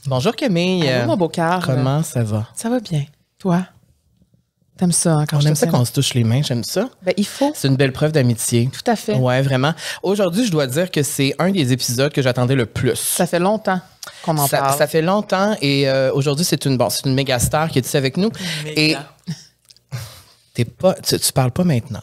Bonjour Camille. Allô, mon beau Carl. Comment ça va? Ça va bien. Toi? T'aimes ça hein, quand On je aime te ça tiens? qu'on se touche les mains, j'aime ça. Ben, il faut. C'est une belle preuve d'amitié. Tout à fait. Ouais, vraiment. Aujourd'hui, je dois dire que c'est un des épisodes que j'attendais le plus. Ça fait longtemps qu'on en parle. Ça fait longtemps et aujourd'hui, c'est une méga star qui est ici avec nous. Et tu parles pas maintenant.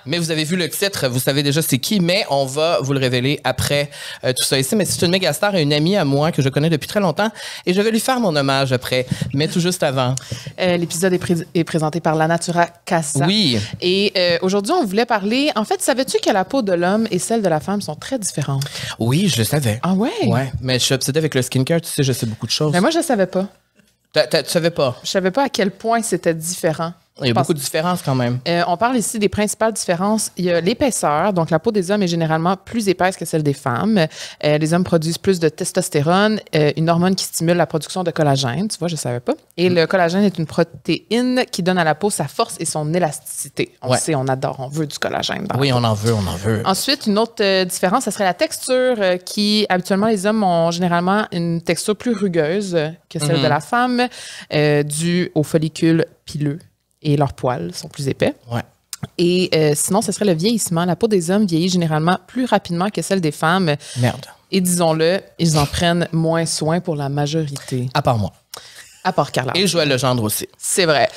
Mais vous avez vu le titre, vous savez déjà c'est qui, mais on va vous le révéler après tout ça ici. Mais c'est une méga star et une amie à moi que je connais depuis très longtemps et je vais lui faire mon hommage après, mais tout juste avant. L'épisode est présenté par La Natura Casa. Oui. Et aujourd'hui, on voulait parler... En fait, savais-tu que la peau de l'homme et celle de la femme sont très différentes? Oui, je le savais. Ah ouais? Ouais, mais je suis obsédée avec le skincare, tu sais, je sais beaucoup de choses. Mais moi, je ne savais pas. Tu savais pas? Je savais pas à quel point c'était différent. Il y a beaucoup de différences quand même. On parle ici des principales différences. Il y a l'épaisseur. Donc, la peau des hommes est généralement plus épaisse que celle des femmes. Les hommes produisent plus de testostérone, une hormone qui stimule la production de collagène. Tu vois, je ne savais pas. Et le collagène est une protéine qui donne à la peau sa force et son élasticité. On sait, on adore, on veut du collagène. Oui, on en veut, on en veut. Ensuite, une autre différence, ce serait la texture qui, habituellement, les hommes ont généralement une texture plus rugueuse que celle de la femme, due aux follicules pileux. Et leurs poils sont plus épais. Ouais. Et sinon, ce serait le vieillissement. La peau des hommes vieillit généralement plus rapidement que celle des femmes. Merde. Et disons-le, ils en prennent moins soin pour la majorité. À part moi. À part Carla. Et Joël Legendre aussi. C'est vrai.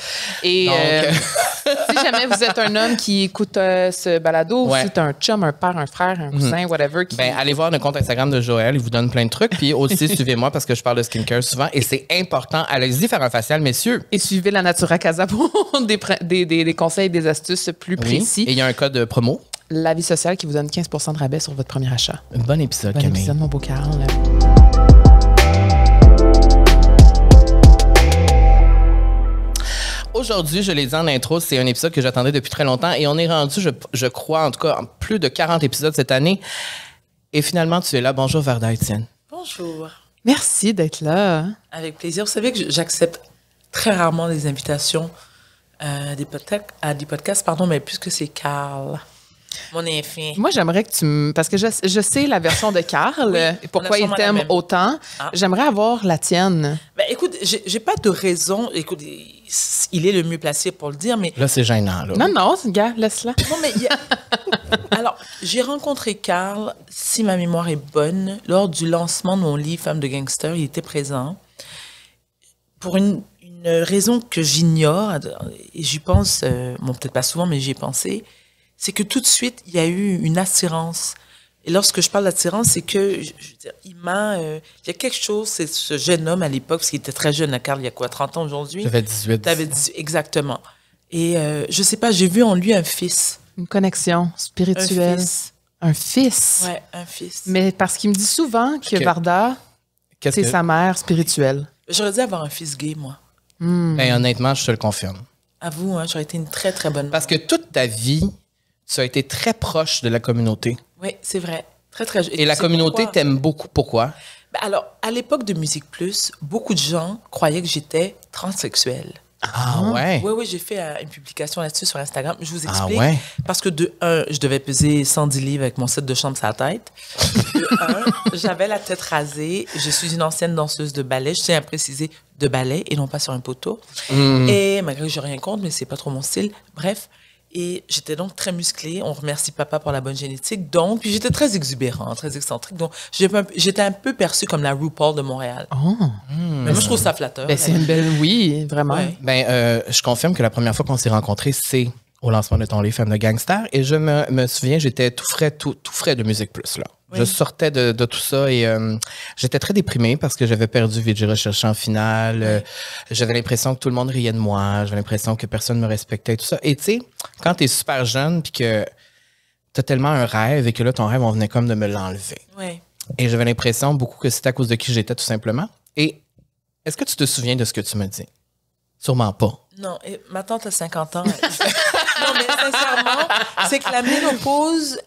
Et Donc, si jamais vous êtes un homme qui écoute ce balado, Ouais. ou si tu as un chum, un père, un frère, un cousin, whatever, qui... ben, allez voir le compte Instagram de Joël, il vous donne plein de trucs. Puis aussi, suivez-moi parce que je parle de skincare souvent et c'est important. Allez-y faire un facial, messieurs. Et suivez La Natura Casa pour des conseils et des astuces plus Oui. précis. Et il y a un code promo. La Vie sociale qui vous donne 15 % de rabais sur votre premier achat. Bon épisode, Bon Camille. épisode, mon beau Carl. Aujourd'hui, je l'ai dit en intro, c'est un épisode que j'attendais depuis très longtemps et on est rendu, je crois, en tout cas, en plus de 40 épisodes cette année. Et finalement, tu es là. Bonjour, Varda Etienne. Bonjour. Merci d'être là. Avec plaisir. Vous savez que j'accepte très rarement des invitations à des podcasts, mais puisque c'est Carl, mon infime. Moi, j'aimerais que tu me... Parce que je sais la version de Carl, Oui, pourquoi on a il sûrement la t'aime même. autant. Ah. J'aimerais avoir la tienne. Ben, écoute, j'ai pas de raison. Écoute, il est le mieux placé pour le dire, mais... Là, c'est gênant, là. Non, non, gars, laisse-la. Non, mais alors, j'ai rencontré Carl, si ma mémoire est bonne, lors du lancement de mon livre Femme de gangster. Il était présent. Pour une raison que j'ignore, et j'y pense, bon, peut-être pas souvent, mais j'y ai pensé, c'est que tout de suite, il y a eu une attirance. Et lorsque je parle d'attirance, c'est que, je veux dire, il y a quelque chose, c'est ce jeune homme à l'époque, parce qu'il était très jeune, à Carl, il y a quoi, 30 ans aujourd'hui? J'avais 18. T'avais 18, exactement. Et je sais pas, j'ai vu en lui un fils. Une connexion spirituelle. Un fils. Un fils. Ouais, un fils. Mais parce qu'il me dit souvent que Ok. Varda, Qu'est-ce c'est que... sa mère spirituelle. J'aurais dû avoir un fils gay, moi. Ben, honnêtement, je te le confirme. À vous, hein, j'aurais été une très, très bonne mère. Parce que toute ta vie, tu as été très proche de la communauté. Oui, c'est vrai. Très, très... Et la tu sais communauté pourquoi? t'aime beaucoup. Pourquoi? Ben alors, à l'époque de Musique Plus, beaucoup de gens croyaient que j'étais transsexuelle. Ah ouais? Oui, oui, j'ai fait une publication là-dessus sur Instagram. Je vous Ah explique. ouais? Parce que de un, je devais peser 110 livres avec mon set de chambre sur la tête. De un, j'avais la tête rasée. Je suis une ancienne danseuse de ballet. Je tiens à préciser de ballet et non pas sur un poteau. Et malgré que j'ai rien contre, mais c'est pas trop mon style. Bref. Et j'étais donc très musclée. On remercie papa pour la bonne génétique. Donc, puis j'étais très exubérante, très excentrique. Donc, j'étais un peu perçue comme la RuPaul de Montréal. Oh. Mais moi, je trouve ça flatteur. Ben, c'est une belle... Oui, vraiment. Ouais. Ben, je confirme que la première fois qu'on s'est rencontrés, c'est au lancement de ton livre Femme de gangster. Et je me souviens, j'étais tout frais de Musique Plus, là. Oui. Je sortais de tout ça et j'étais très déprimée parce que j'avais perdu Vidi Recherché en finale. J'avais l'impression que tout le monde riait de moi. J'avais l'impression que personne me respectait et tout ça. Et tu sais, quand t'es super jeune puis que t'as tellement un rêve et que là, ton rêve, on venait comme de me l'enlever. Ouais. Et j'avais l'impression beaucoup que c'était à cause de qui j'étais, tout simplement. Et est-ce que tu te souviens de ce que tu me dis? Sûrement pas. Non, et ma tante a 50 ans. Non, mais sincèrement, c'est que la ménopause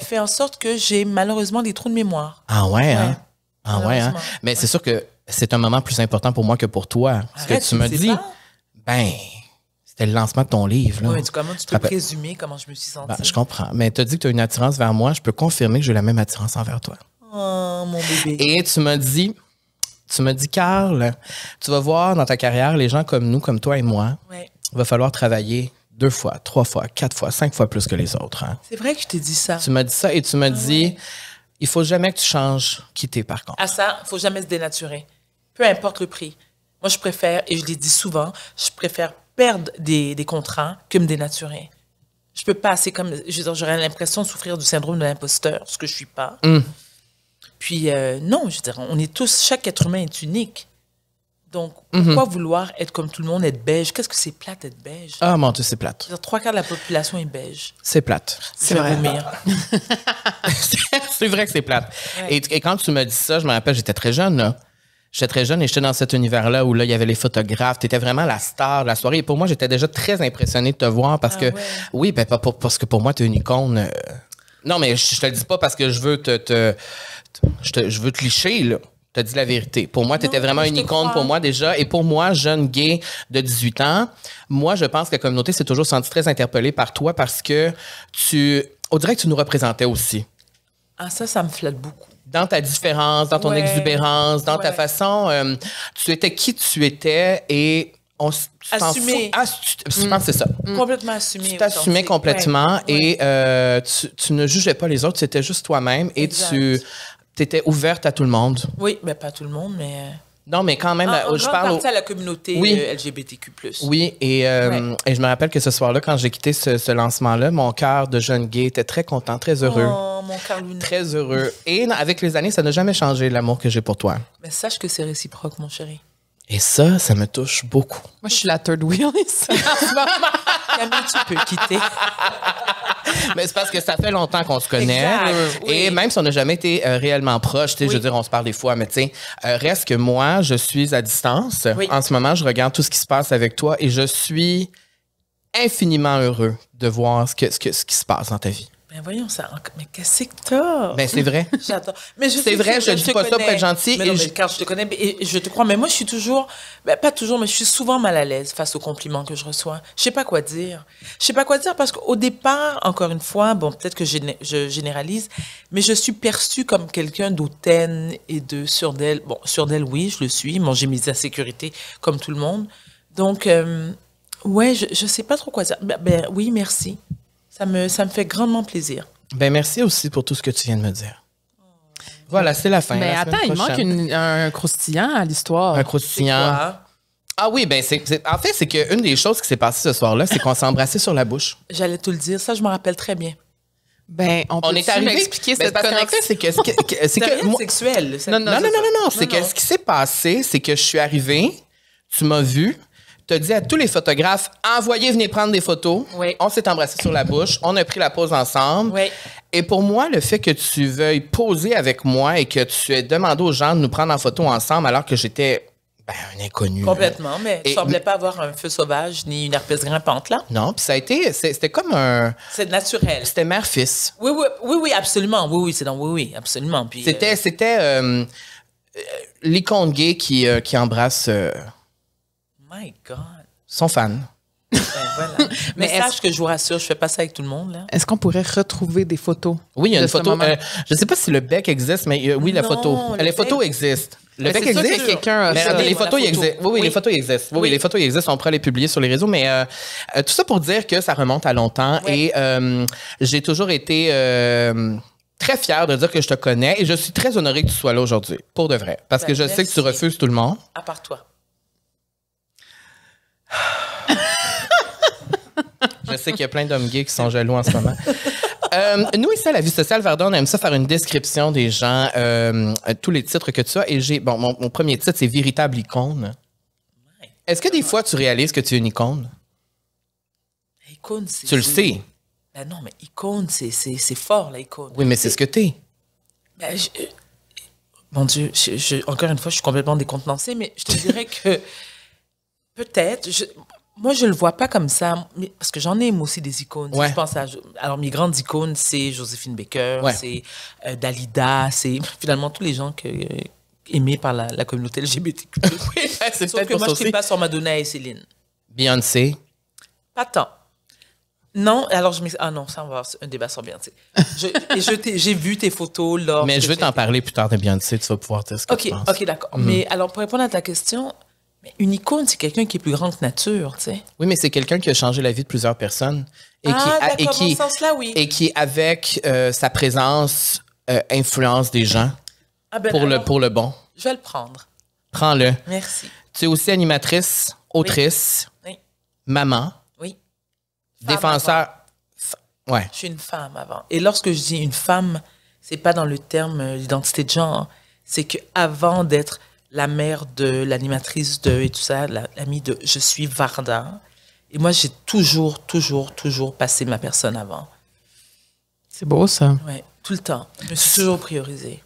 fait en sorte que j'ai malheureusement des trous de mémoire. Ah ouais, hein? Ouais. Ah ouais, hein? Malheureusement. Mais c'est sûr que c'est un moment plus important pour moi que pour toi. Ce Arrête, que tu me sais dis, pas? ben, c'était le lancement de ton livre. Là. Ouais, mais comment tu te Rappel- présumer comment je me suis sentie? Ben, je comprends. Mais tu as dit que tu as une attirance vers moi. Je peux confirmer que j'ai la même attirance envers toi. Oh, mon bébé. Et tu m'as dit, Carl, tu vas voir dans ta carrière, les gens comme nous, comme toi et moi, Ouais. il va falloir travailler 2 fois, 3 fois, 4 fois, 5 fois plus que les autres. Hein. C'est vrai que je t'ai dit ça. Tu m'as dit ça et tu m'as dit, il faut jamais que tu changes qui t'es par contre. À ça, faut jamais se dénaturer. Peu importe le prix. Moi, je préfère, et je l'ai dit souvent, je préfère perdre des contrats que me dénaturer. Je peux pas, c'est comme, je veux dire, j'aurais l'impression de souffrir du syndrome de l'imposteur, ce que je suis pas. Puis, non, je veux dire, on est tous, chaque être humain est unique. Donc, pourquoi vouloir être comme tout le monde, être beige? Qu'est-ce que c'est plate, être beige? Ah mon Dieu, c'est plate. Je veux dire, 3/4 de la population est beige. C'est plate. C'est vrai. Vomir. C'est vrai que c'est plate. Ouais. Et quand tu m'as dit ça, je me rappelle, j'étais très jeune, là. J'étais très jeune et j'étais dans cet univers-là où là, il y avait les photographes. Tu étais vraiment la star de la soirée. Et pour moi, j'étais déjà très impressionné de te voir parce que, ouais. oui, ben, parce que pour moi, tu es une icône. Non, mais je te le dis pas parce que je veux je veux te licher, là. Je te dis la vérité. Pour moi, tu étais vraiment je une te icône crois. pour moi déjà. Et pour moi, jeune gay de 18 ans, moi, je pense que la communauté s'est toujours sentie très interpellée par toi parce que on dirait que tu nous représentais aussi. Ah, ça me flatte beaucoup. Dans ta différence, dans ton Ouais. exubérance, dans ta Ouais. façon, tu étais qui tu étais et tu t'en Assumé. fous. Je pense que c'est ça. Complètement assumé. Tu t'assumais authentique. complètement Ouais. et tu ne jugeais pas les autres, c'était juste toi-même et Exact. tu étais ouverte à tout le monde. Oui, mais pas tout le monde, mais... Non, mais quand même, en je grande parle. partie à la communauté Oui. LGBTQ+. Oui, et je me rappelle que ce soir-là, quand j'ai quitté ce lancement-là, mon cœur de jeune gay était très content, très heureux. Oh, mon Carlounet. Très heureux. Et avec les années, ça n'a jamais changé l'amour que j'ai pour toi. Mais sache que c'est réciproque, mon chéri. Et ça me touche beaucoup. Moi, je suis la third wheel ici. Camille, tu peux quitter. Mais c'est parce que ça fait longtemps qu'on se connaît. Exact, oui. Et même si on n'a jamais été réellement proches, tu sais, Oui. je veux dire, on se parle des fois, mais tu sais, reste que moi, je suis à distance. Oui. En ce moment, je regarde tout ce qui se passe avec toi et je suis infiniment heureux de voir ce qui se passe dans ta vie. Ben voyons, ça... Mais qu'est-ce que t'as? Ben, c'est vrai. J'adore. Mais C'est vrai, je dis pas ça pour être gentil. Mais non, Et mais car je te connais et je te crois. Mais moi, je suis toujours, pas toujours, mais je suis souvent mal à l'aise face aux compliments que je reçois. Je sais pas quoi dire. Je sais pas quoi dire parce qu'au départ, encore une fois, bon, peut-être que je généralise, mais je suis perçue comme quelqu'un d'hautaine et de sûre d'elle. Bon, sûre d'elle, oui, je le suis. Bon, j'ai mes insécurités comme tout le monde. Donc, ouais, je sais pas trop quoi dire. Ben oui, merci. Ça me fait grandement plaisir. Ben, merci aussi pour tout ce que tu viens de me dire. Voilà, c'est la fin. Mais La attends, semaine il manque prochaine. un croustillant à l'histoire. Un croustillant. Quoi? Ah oui, ben en fait, c'est qu'une des choses qui s'est passée ce soir-là, c'est qu'on s'est embrassé sur la bouche. J'allais te le dire. Ça, je me rappelle très bien. Ben, on peut est arrivé. m'expliquer Ben, cette parce qu'en connexion? fait, c'est C'est que rien de moi- sexuel. Non, non, c'est que ce qui s'est passé, c'est que je suis arrivée, tu m'as vu, tu as dit à tous les photographes, envoyez, venez prendre des photos. Oui. On s'est embrassé sur la bouche, on a pris la pause ensemble. Oui. Et pour moi, le fait que tu veuilles poser avec moi et que tu aies demandé aux gens de nous prendre en photo ensemble alors que j'étais un inconnu. Complètement, mais tu Et- semblais pas avoir un feu sauvage ni une herpès grimpante, là. Non, puis c'était comme C'est naturel. c'était mère-fils. Oui, absolument. Oui, absolument. Puis, C'était l'icône gay qui embrasse my God. son fan. Ben, voilà. mais Mais sache que je vous rassure, je fais pas ça avec tout le monde, là. Est-ce qu'on pourrait retrouver des photos? Oui, il y a de une ce photo. moment? Je ne sais pas si le bec existe, mais oui, la Non, photo. le Les photos bec- existent. Le Mais bec c'est sûr existe. que quelqu'un a Mais fait les la photos, ils photo. existent. Oui, Oui. les photos existent. Oui, Oui. les photos existent. On pourra les publier sur les réseaux. Mais tout ça pour dire que ça remonte à longtemps. Oui. Et j'ai toujours été très fière de dire que je te connais. Et je suis très honorée que tu sois là aujourd'hui. Pour de vrai. Parce que Ben, je sais que tu merci. refuses tout le monde. À part toi. Je sais qu'il y a plein d'hommes gays qui sont jaloux en ce moment. Nous, ici, à la Vie sociale Verdun, on aime ça faire une description des gens, tous les titres que tu as. Et mon premier titre, c'est Véritable icône. Est-ce que des fois, tu réalises que tu es une icône? Icône, c'est... Tu le sais. Ben non, mais icône, c'est fort, la icône. Oui, mais c'est ce que tu es. Ben, mon Dieu, encore une fois, je suis complètement décontenancée, mais je te dirais que peut-être, moi, je le vois pas comme ça, parce que j'en ai, moi aussi, des icônes. Ouais. Je pense alors, mes grandes icônes, c'est Joséphine Baker, Ouais. c'est Dalida, c'est finalement tous les gens aimés par la communauté LGBTQ+. c'est Sauf peut-être que pour moi, ça je ne aussi. pas sur Madonna et Céline. Beyoncé. Pas tant. Non, alors ah non, ça on va avoir un débat sur Beyoncé. J'ai vu tes photos là. Mais je vais t'en parler plus tard de Beyoncé, tu vas pouvoir dire ce que tu penses. OK, d'accord. Mais alors, pour répondre à ta question, une icône, c'est quelqu'un qui est plus grand que nature, tu sais. Oui, mais c'est quelqu'un qui a changé la vie de plusieurs personnes. Dans ce sens-là, oui. Et qui, avec sa présence, influence des gens pour le bon. Je vais le prendre. Prends-le. Merci. Tu es aussi animatrice, autrice, Oui. maman, Oui. défenseur. Ouais. Je suis une femme avant. Et lorsque je dis une femme, c'est pas dans le terme d'identité de genre. C'est que avant d'être la mère de l'animatrice de et tout ça, l'amie de je suis Varda. Et moi, j'ai toujours passé ma personne avant. C'est beau, ça. Ouais, tout le temps. Je me suis toujours priorisée.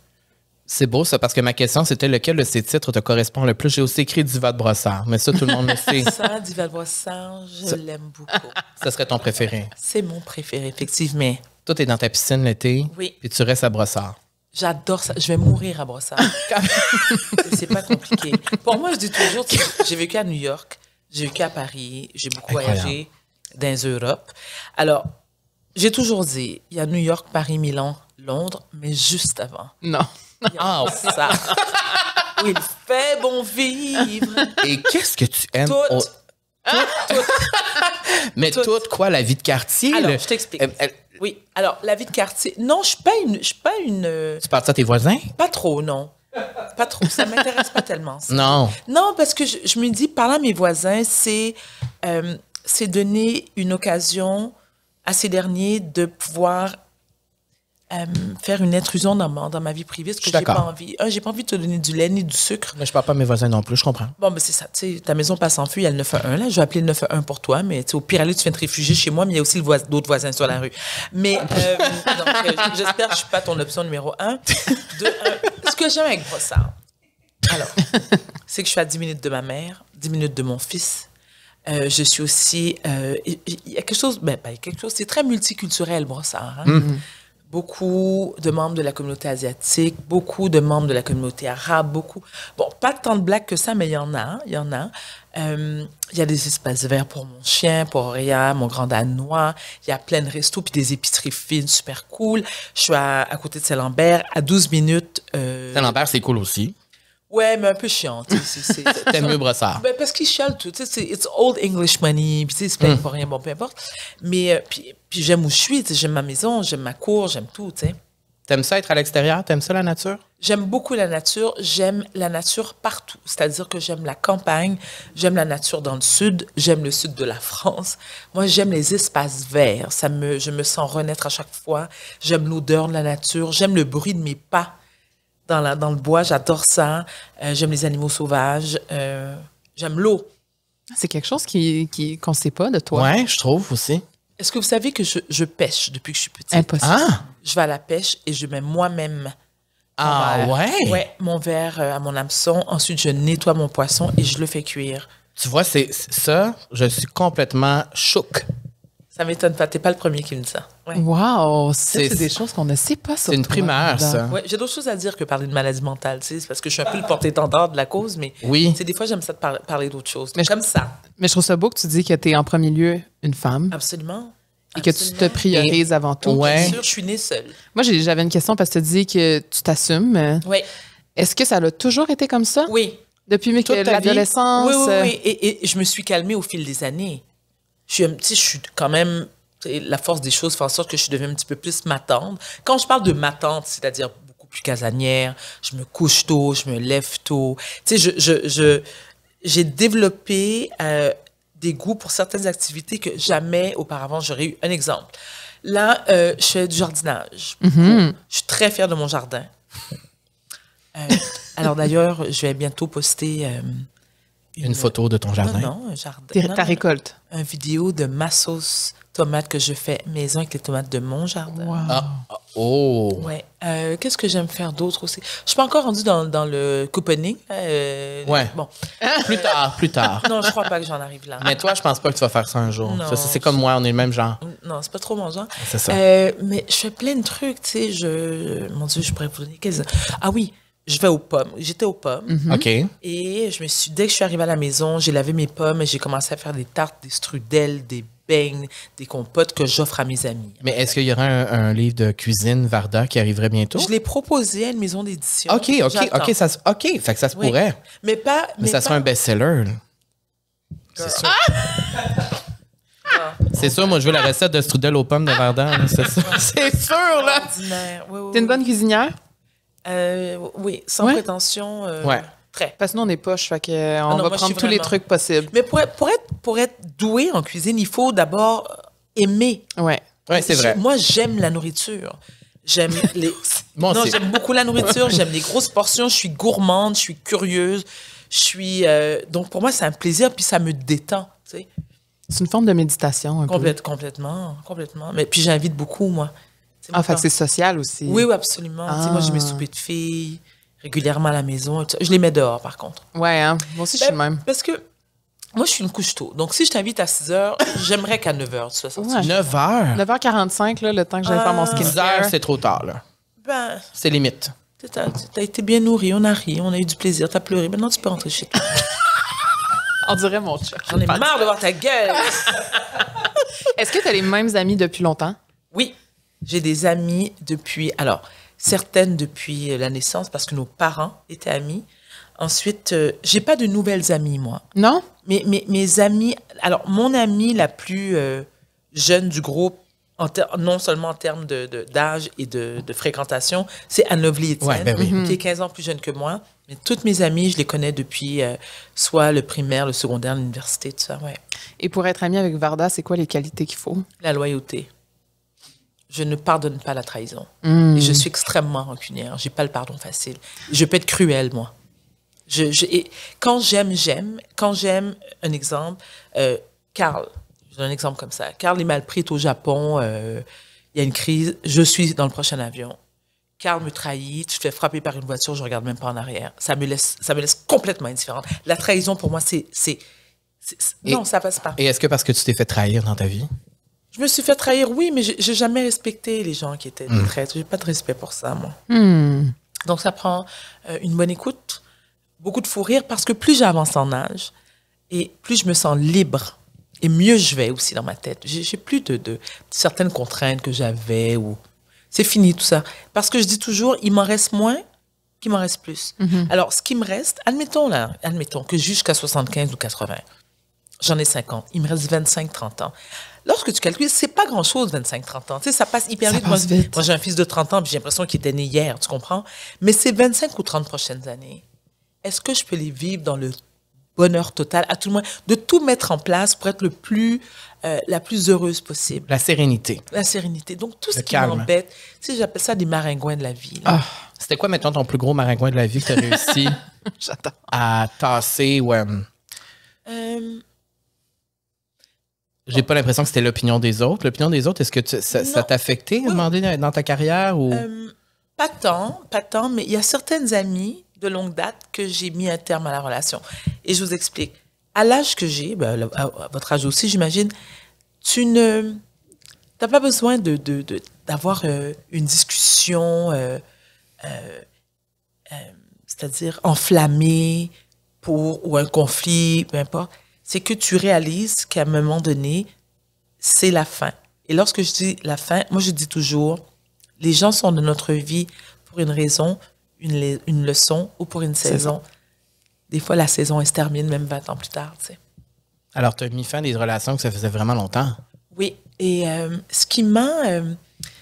C'est beau ça, parce que ma question, c'était lequel de ces titres te correspond le plus? J'ai aussi écrit Diva de Brossard, mais ça, tout le monde le sait. Ça, Diva de Brossard, je l'aime beaucoup. Ça serait ton préféré. C'est mon préféré, effectivement. Toi, t'es dans ta piscine l'été, Oui. puis tu restes à Brossard. J'adore ça. Je vais mourir à Brossard. C'est pas compliqué. Pour moi, je dis toujours, j'ai vécu à New York, j'ai vécu à Paris, j'ai beaucoup voyagé dans les Europes. Alors, j'ai toujours dit, il y a New York, Paris, Milan, Londres, mais juste avant. Non. Il y a ça. Où il fait bon vivre. Et qu'est-ce que tu aimes? Tout. Mais Tout. toute quoi, la vie de quartier? Alors, je t'explique. Oui. Alors, la vie de quartier. Non, je suis pas une. Tu parles ça à tes voisins? Pas trop, non. Pas trop. Ça m'intéresse pas tellement. Ça. Non. Non, parce que je me dis, parler à mes voisins, c'est donner une occasion à ces derniers de pouvoir faire une intrusion dans ma vie privée, parce que j'ai pas envie. J'ai pas envie de te donner du lait ni du sucre. Mais je parle pas à mes voisins non plus, je comprends. Bon, ben c'est ça. Tu sais, ta maison passe en feu, il y a le 911. Là, je vais appeler le 911 pour toi, mais au pire, aller, tu viens te réfugier chez moi, mais il y a aussi d'autres voisins sur la rue. Mais j'espère que je suis pas ton option numéro 1. Ce que j'aime avec Brossard, alors, c'est que je suis à 10 minutes de ma mère, 10 minutes de mon fils. Je suis aussi... Il y a quelque chose... c'est très multiculturel, Brossard. Hein? Mm-hmm. Beaucoup de membres de la communauté asiatique, beaucoup de membres de la communauté arabe, beaucoup... Bon, pas tant de blagues que ça, mais il y en a. Il y a des espaces verts pour mon chien, pour Auréa, mon grand danois. Il y a plein de restos, puis des épiceries fines, super cool. Je suis à côté de Saint-Lambert, à 12 minutes... Saint-Lambert, c'est cool aussi. Ouais, mais un peu chiant. T'aimes mieux Brossard. Ben, parce qu'ils chialent tout. It's old English money. Puis, ils se plaignent pour rien. Bon, peu importe. Mais, puis j'aime où je suis. J'aime ma maison, j'aime ma cour, j'aime tout. T'sais. T'aimes ça être à l'extérieur? T'aimes ça la nature? J'aime beaucoup la nature. J'aime la nature partout. C'est-à-dire que j'aime la campagne. J'aime la nature dans le sud. J'aime le sud de la France. Moi, j'aime les espaces verts. Je me sens renaître à chaque fois. J'aime l'odeur de la nature. J'aime le bruit de mes pas. Dans le bois, j'adore ça. J'aime les animaux sauvages. J'aime l'eau. C'est quelque chose qu'on ne sait pas de toi. Ouais, je trouve aussi. Est-ce que vous savez que je pêche depuis que je suis petite? Impossible. Ah! Je vais à la pêche et je mets moi-même ouais? mon verre à mon hameçon. Ensuite, je nettoie mon poisson et je le fais cuire. Tu vois, c'est ça, je suis complètement choquée. Ça m'étonne pas. T'es pas le premier qui me dit ça. Ouais. Wow! C'est des choses qu'on ne sait pas sur C'est une toi, primaire, ça. Ouais, j'ai d'autres choses à dire que parler de maladie mentale. C'est parce que je suis un peu le porte-étendard de la cause, mais oui. Des fois, j'aime ça de parler d'autres choses. Mais comme ça. Mais je trouve ça beau que tu dis que tu es en premier lieu une femme. Absolument. Et que tu te priorises avant tout. Ouais. Bien sûr, je suis née seule. Moi, j'avais une question parce que tu dis que tu t'assumes. Oui. Est-ce que ça a toujours été comme ça? Oui. Depuis l'adolescence? Oui. Et je me suis calmée au fil des années. Je suis quand même... La force des choses fait en sorte que je suis devenue un petit peu plus matante. Quand je parle de matante, c'est-à-dire beaucoup plus casanière, je me couche tôt, je me lève tôt. Tu sais, j'ai développé des goûts pour certaines activités que jamais auparavant j'aurais eu. Un exemple. Là, je fais du jardinage. Mm-hmm. Je suis très fière de mon jardin. Alors d'ailleurs, je vais bientôt poster... Une photo de ton jardin? Non, un jardin. Ta récolte? Une vidéo de ma sauce tomate que je fais maison avec les tomates de mon jardin. Wow. Ouais. Qu'est-ce que j'aime faire d'autre aussi? Je suis pas encore rendue dans le couponing. Ouais. Bon. Plus tard. Non, je crois pas que j'en arrive là. Mais toi, je pense pas que tu vas faire ça un jour. Non, c'est comme moi, on est le même genre. Non, c'est pas trop mon genre. C'est ça. Mais je fais plein de trucs, tu sais. Mon Dieu, je pourrais vous donner Ah oui, je vais aux pommes. J'étais aux pommes. Mm-hmm. OK. Et dès que je suis arrivée à la maison, j'ai lavé mes pommes et j'ai commencé à faire des tartes, des strudels, des beignes, des compotes que j'offre à mes amis. Mais est-ce qu'il y aura un livre de cuisine Varda qui arriverait bientôt? Je l'ai proposé à une maison d'édition. OK, J'attends. fait que ça se Oui. pourrait. Mais pas... Mais ça sera un best-seller. là. C'est sûr. C'est sûr, moi, je veux la recette de strudel aux pommes de Varda. là, c'est ça. C'est sûr, là! Ordinaire. Oui, oui, T'es une bonne cuisinière? oui, sans Ouais. prétention. Ouais. Très. Parce que nous, on est poche, fait qu'on non, va moi, je prendre suis tous les vraiment- trucs possibles. Mais pour être doué en cuisine, il faut d'abord aimer. Ouais. Ouais, c'est vrai. Moi, j'aime la nourriture. J'aime les. Moi non, aussi. j'aime beaucoup la nourriture. J'aime les grosses portions. Je suis gourmande. Je suis curieuse. Je suis. Donc, pour moi, c'est un plaisir. Puis ça me détend. Tu sais. C'est une forme de méditation, un peu. Complètement. Mais puis j'invite beaucoup, moi. Tu sais, Ah, moi, fait que quand- c'est social aussi. Oui, oui, absolument. Tu sais, moi, j'ai mes soupers de filles régulièrement à la maison. Et tout ça. Je les mets dehors, par contre. Ouais, hein? Moi aussi, je suis le même. Parce que moi, je suis une couche tôt. Donc, si je t'invite à 6 h, j'aimerais qu'à 9 h, tu sois sortie. Ouais. 9 heures. 9h45, là, le temps que j'aille faire mon 10 heures, skincare. c'est trop tard, là. Ben, C'est limite. t'as été bien nourri, on a ri, on a eu du plaisir, t'as pleuré. Maintenant, tu peux rentrer chez toi. On dirait mon chat. J'en ai marre de voir ta gueule. Est-ce que tu as les mêmes amis depuis longtemps? Oui, j'ai des amis depuis... Alors, certaines depuis la naissance, parce que nos parents étaient amis. Ensuite, j'ai pas de nouvelles amies, moi. Non? Mais mes amis... Alors, mon amie la plus jeune du groupe, non seulement en termes d'âge et de fréquentation, c'est Anne-Lovely Etienne, Ouais, ben oui. qui est 15 ans plus jeune que moi. Mais toutes mes amies, je les connais depuis soit le primaire, le secondaire, l'université, tout ça, ouais. Et pour être ami avec Varda, c'est quoi les qualités qu'il faut? La loyauté. Je ne pardonne pas la trahison. Et je suis extrêmement rancunière. J'ai pas le pardon facile. Je peux être cruelle, moi. Et quand j'aime. Quand j'aime, un exemple, Carl, je donne un exemple comme ça. Carl est mal pris au Japon. Il y a une crise. Je suis dans le prochain avion. Carl me trahit. Tu te fais frapper par une voiture. Je regarde même pas en arrière. Ça me laisse complètement indifférente. La trahison, pour moi, non, ça passe pas. Et est-ce que parce que tu t'es fait trahir dans ta vie? Je me suis fait trahir, oui, mais j'ai jamais respecté les gens qui étaient des traîtres. J'ai pas de respect pour ça, moi. Donc, ça prend une bonne écoute, beaucoup de fou rire, parce que plus j'avance en âge et plus je me sens libre et mieux je vais aussi dans ma tête. J'ai plus de certaines contraintes que j'avais ou c'est fini tout ça. Parce que je dis toujours, il m'en reste moins qu'il m'en reste plus. Alors, ce qui me reste, admettons que jusqu'à 75 ou 80, j'en ai 50, il me reste 25-30 ans. Lorsque tu calcules, c'est pas grand-chose, 25-30 ans. Tu sais, ça passe hyper Ça vite. passe vite. Moi, j'ai un fils de 30 ans, puis j'ai l'impression qu'il était né hier, tu comprends? Mais ces 25 ou 30 prochaines années, est-ce que je peux les vivre dans le bonheur total, à tout le moins, de tout mettre en place pour être la plus heureuse possible? La sérénité. La sérénité. Donc, tout ce Le qui calme. m'embête, tu sais, j'appelle ça des maringouins de la vie. là. Ah, c'était quoi, maintenant, ton plus gros maringouin de la vie que tu as réussi J'attends. à tasser? Ouais. Euh, J'ai pas l'impression que c'était l'opinion des autres. L'opinion des autres, est-ce que ça t'a affecté à un moment donné dans ta carrière? Ou... Pas tant, mais il y a certaines amies de longue date que j'ai mis un terme à la relation. Et je vous explique. À l'âge que j'ai, à votre âge aussi, j'imagine, tu n'as pas besoin d'avoir une discussion, c'est-à-dire enflammée ou un conflit, peu importe. C'est que tu réalises qu'à un moment donné, c'est la fin. Et lorsque je dis la fin, moi, je dis toujours, les gens sont dans notre vie pour une raison, une leçon ou pour une saison. Des fois, la saison, elle se termine même 20 ans plus tard, tu sais. Alors, tu as mis fin à des relations que ça faisait vraiment longtemps. Oui, et ce qui m'a...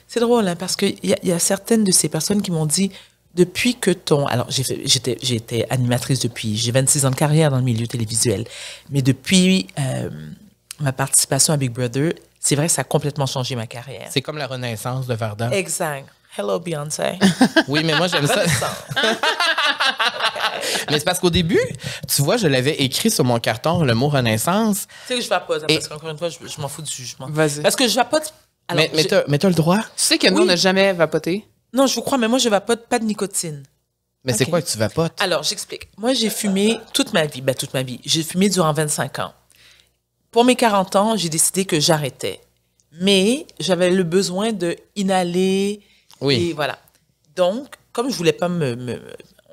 c'est drôle, hein, parce qu'il y a certaines de ces personnes qui m'ont dit, depuis que ton... Alors, j'ai été animatrice j'ai 26 ans de carrière dans le milieu télévisuel, mais depuis ma participation à Big Brother, c'est vrai que ça a complètement changé ma carrière. C'est comme la renaissance de Varda. Exact. Hello, Beyoncé. Oui, mais moi, j'aime ça. Mais c'est parce qu'au début, tu vois, je l'avais écrit sur mon carton, le mot renaissance. Tu sais que je vapote, parce qu'encore une fois, je m'en fous du jugement. Vas-y. Parce que je vapote... Alors, Mais t'as le droit. Tu sais que nous, Oui. on n'a jamais vapoté? Non, je vous crois, mais moi, je vapote pas de nicotine. Mais c'est Ok. quoi que tu vapotes? Alors, j'explique. Moi, j'ai fumé toute ma vie. Toute ma vie. J'ai fumé durant 25 ans. Pour mes 40 ans, j'ai décidé que j'arrêtais. Mais j'avais le besoin de inhaler. Oui. Et voilà. Donc, comme je voulais pas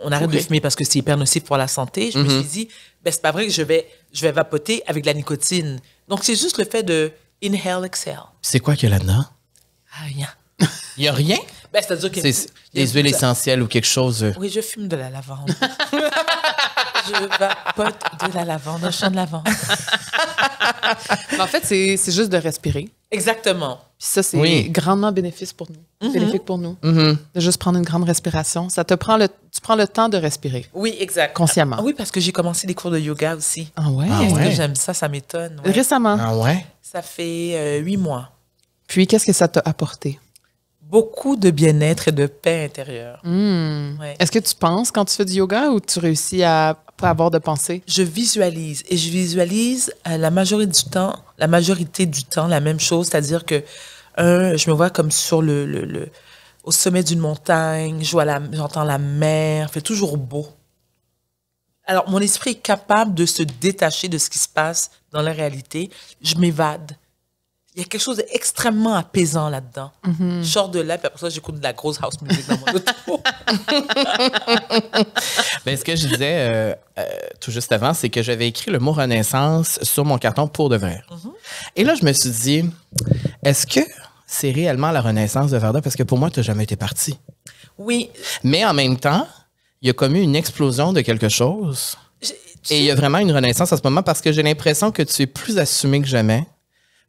on arrête de fumer parce que c'est hyper nocif pour la santé, je me suis dit, c'est pas vrai que je vais vapoter avec de la nicotine. Donc, c'est juste le fait de Inhale, exhale. C'est quoi qu'il y a là-dedans? Ah, rien. Il n'y a rien? Ben, c'est-à-dire que... C'est des huiles essentielles ou quelque chose. Oui, je fume de la lavande. Je vapote de la lavande, un champ de lavande. Mais en fait, c'est juste de respirer. Exactement. Puis ça, c'est grandement bénéfique pour nous. Bénéfique pour nous. De juste prendre une grande respiration. Tu prends le temps de respirer. Oui, exact. Consciemment. Ah, oui, parce que j'ai commencé des cours de yoga aussi. Ah ouais? Ah ouais. Parce que j'aime ça, ça m'étonne. Ouais. Récemment. Ah ouais? Ça fait 8 mois. Puis, qu'est-ce que ça t'a apporté? Beaucoup de bien-être et de paix intérieure. Ouais. Est-ce que tu penses quand tu fais du yoga ou tu réussis à pas avoir de pensée? Je visualise et je visualise la majorité du temps la même chose, c'est-à-dire que je me vois comme sur au sommet d'une montagne, j'entends la mer, il fait toujours beau. Alors mon esprit est capable de se détacher de ce qui se passe dans la réalité. Je m'évade. Il y a quelque chose d'extrêmement apaisant là-dedans. Je sors de là, puis après ça, j'écoute de la grosse house music dans mon auto. Ben, ce que je disais tout juste avant, c'est que j'avais écrit le mot Renaissance sur mon carton pour de vrai. Et là, je me suis dit, est-ce que c'est réellement la Renaissance de Varda? Parce que pour moi, tu n'as jamais été parti. Oui. Mais en même temps, il y a comme eu une explosion de quelque chose. Et il y a vraiment une renaissance en ce moment parce que j'ai l'impression que tu es plus assumée que jamais,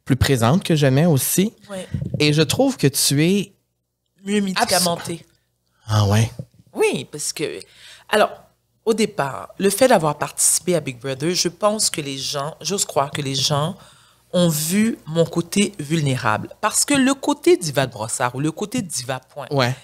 plus présente que jamais aussi. Ouais. Et je trouve que tu es... Mieux médicamentée. Ah ouais? Oui, parce que... Alors, au départ, le fait d'avoir participé à Big Brother, je pense que j'ose croire que les gens ont vu mon côté vulnérable. Parce que le côté Diva de Brossard ou le côté Diva Point, Ouais.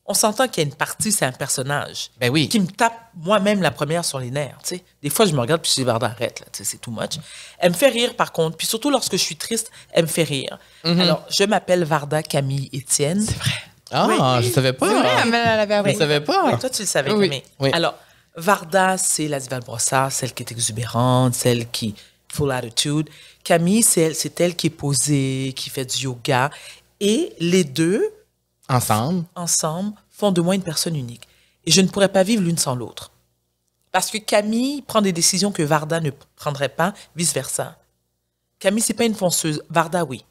on s'entend qu'il y a une partie, c'est un personnage Ben oui. qui me tape moi-même la première sur les nerfs. Tu sais. Des fois, je me regarde puis je dis, Varda, arrête, là, tu sais, c'est too much. Elle me fait rire, par contre. Puis surtout, lorsque je suis triste, elle me fait rire. Alors, je m'appelle Varda Camille Étienne. C'est vrai. Ah, je savais pas. C'est vrai, mais elle avait Je savais pas. Oui, toi, tu le savais, Oui. Camille. Oui. Alors, Varda, c'est la diva de Brossard, celle qui est exubérante, celle qui full attitude. Camille, c'est elle qui est posée, qui fait du yoga. Et les deux, Ensemble. font de moi une personne unique. Et je ne pourrais pas vivre l'une sans l'autre. Parce que Camille prend des décisions que Varda ne prendrait pas, vice-versa. Camille, c'est pas une fonceuse. Varda, oui.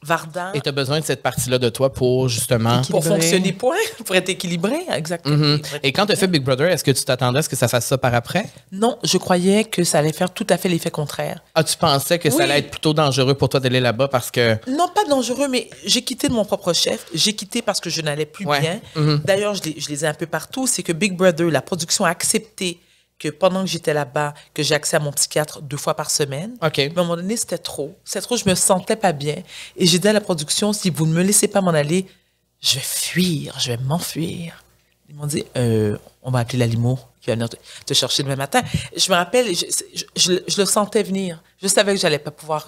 Varda, Et tu as besoin de cette partie-là de toi pour justement... pour fonctionner, point, pour être équilibré, exactement. Et quand tu as fait Big Brother, est-ce que tu t'attendais à ce que ça fasse ça par après? Non, je croyais que ça allait faire tout à fait l'effet contraire. Ah, tu pensais que ça Oui. allait être plutôt dangereux pour toi d'aller là-bas parce que... Non, pas dangereux, mais j'ai quitté de mon propre chef. J'ai quitté parce que je n'allais plus Ouais. bien. D'ailleurs, je les ai un peu partout. C'est que Big Brother, la production a accepté que pendant que j'étais là-bas, que j'ai accès à mon psychiatre 2 fois par semaine. OK. Mais à un moment donné, c'était trop. C'était trop, je me sentais pas bien. Et j'ai dit à la production, si vous ne me laissez pas m'en aller, je vais fuir, je vais m'enfuir. Ils m'ont dit, on va appeler la limo qui va venir te chercher demain matin. Je me rappelle, je le sentais venir. Je savais que j'allais pas pouvoir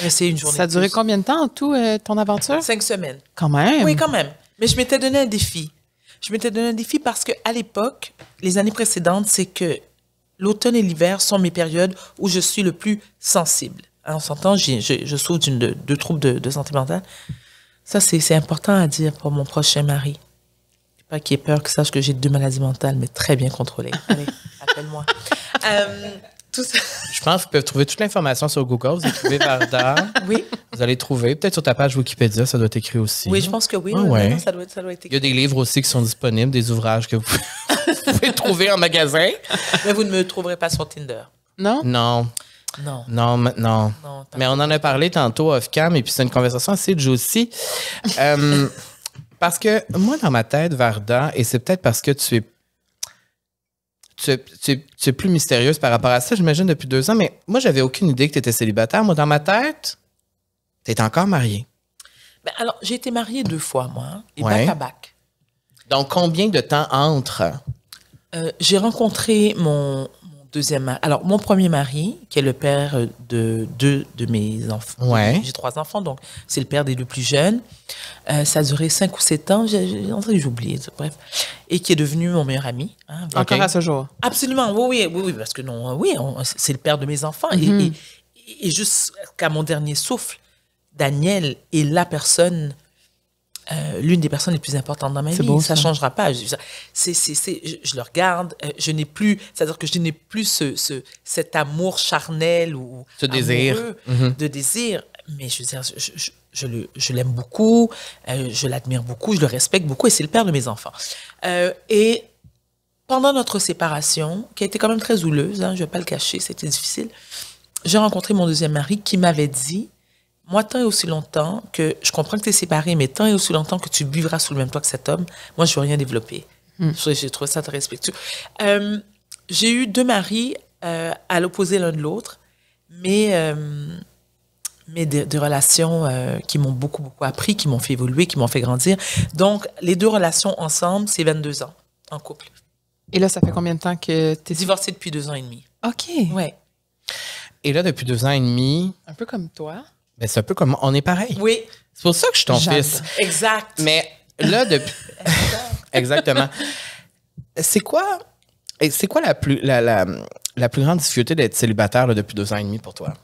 rester une journée. Ça a duré de plus. combien de temps en tout, ton aventure? 5 semaines. Quand même. Oui, quand même. Mais je m'étais donné un défi. Je m'étais donné un défi parce qu'à l'époque, les années précédentes, c'est que l'automne et l'hiver sont mes périodes où je suis le plus sensible. Hein, on s'entend, je souffre de troubles de santé mentale. Ça, c'est important à dire pour mon prochain mari. Pas qu'il ait peur qu'il sache que j'ai 2 maladies mentales, mais très bien contrôlées. Allez, appelle-moi. Tout ça. Je pense qu'ils peuvent trouver toute l'information sur Google. Vous trouvez Varda. Oui. Vous allez trouver. Peut-être sur ta page Wikipédia, ça doit être écrit aussi. Oui, je pense que oui. Ah Oui, ouais. non, ça doit être Il y a des livres aussi qui sont disponibles, des ouvrages que vous pouvez trouver en magasin. Mais vous ne me trouverez pas sur Tinder. Non? Non. Non. Non, maintenant. Non, pas Mais on en a parlé tantôt off-cam et puis c'est une conversation assez juicy. Parce que moi, dans ma tête, Varda, et c'est peut-être parce que tu es plus mystérieuse par rapport à ça, j'imagine, depuis 2 ans, mais moi, j'avais aucune idée que tu étais célibataire. Moi, dans ma tête, tu es encore mariée. Ben, alors, j'ai été mariée 2 fois, moi, hein, et Ouais. back à back. Donc, combien de temps entre? J'ai rencontré mon deuxième mari. Alors, mon premier mari, qui est le père de 2 de mes enfants. Ouais. J'ai 3 enfants, donc c'est le père des 2 plus jeunes. Ça a duré 5 ou 7 ans. J'ai oublié, bref. Et qui est devenu mon meilleur ami. Hein, Encore OK. à ce jour. Absolument, oui, parce que non, oui, c'est le père de mes enfants. Et jusqu'à mon dernier souffle, Daniel est la personne l'une des personnes les plus importantes dans ma vie. Beau, ça ne changera pas. Je le regarde, je n'ai plus, c'est-à-dire que je n'ai plus cet amour charnel ou ce désir de désir. Mais je veux dire, je l'aime beaucoup, je l'admire beaucoup, je le respecte beaucoup et c'est le père de mes enfants. Et pendant notre séparation, qui a été quand même très houleuse, je ne vais pas le cacher, c'était difficile, j'ai rencontré mon deuxième mari qui m'avait dit, moi, tant et aussi longtemps que, je comprends que tu es séparé, mais tant et aussi longtemps que tu vivras sous le même toit que cet homme, moi, je ne veux rien développer. J'ai trouvé ça très respectueux. J'ai eu 2 maris à l'opposé l'un de l'autre, mais des relations qui m'ont beaucoup, beaucoup appris, qui m'ont fait évoluer, qui m'ont fait grandir. Donc, les 2 relations ensemble, c'est 22 ans en couple. Et là, ça fait combien de temps que tu es Divorcée depuis 2 ans et demi. OK. Ouais. Et là, depuis 2 ans et demi, Un peu comme toi. ben, c'est un peu comme on est pareil. Oui. C'est pour ça que je suis ton J'adore. fils. Exact. Mais là, depuis. Exactement. C'est quoi la plus grande difficulté d'être célibataire là, depuis 2 ans et demi pour toi?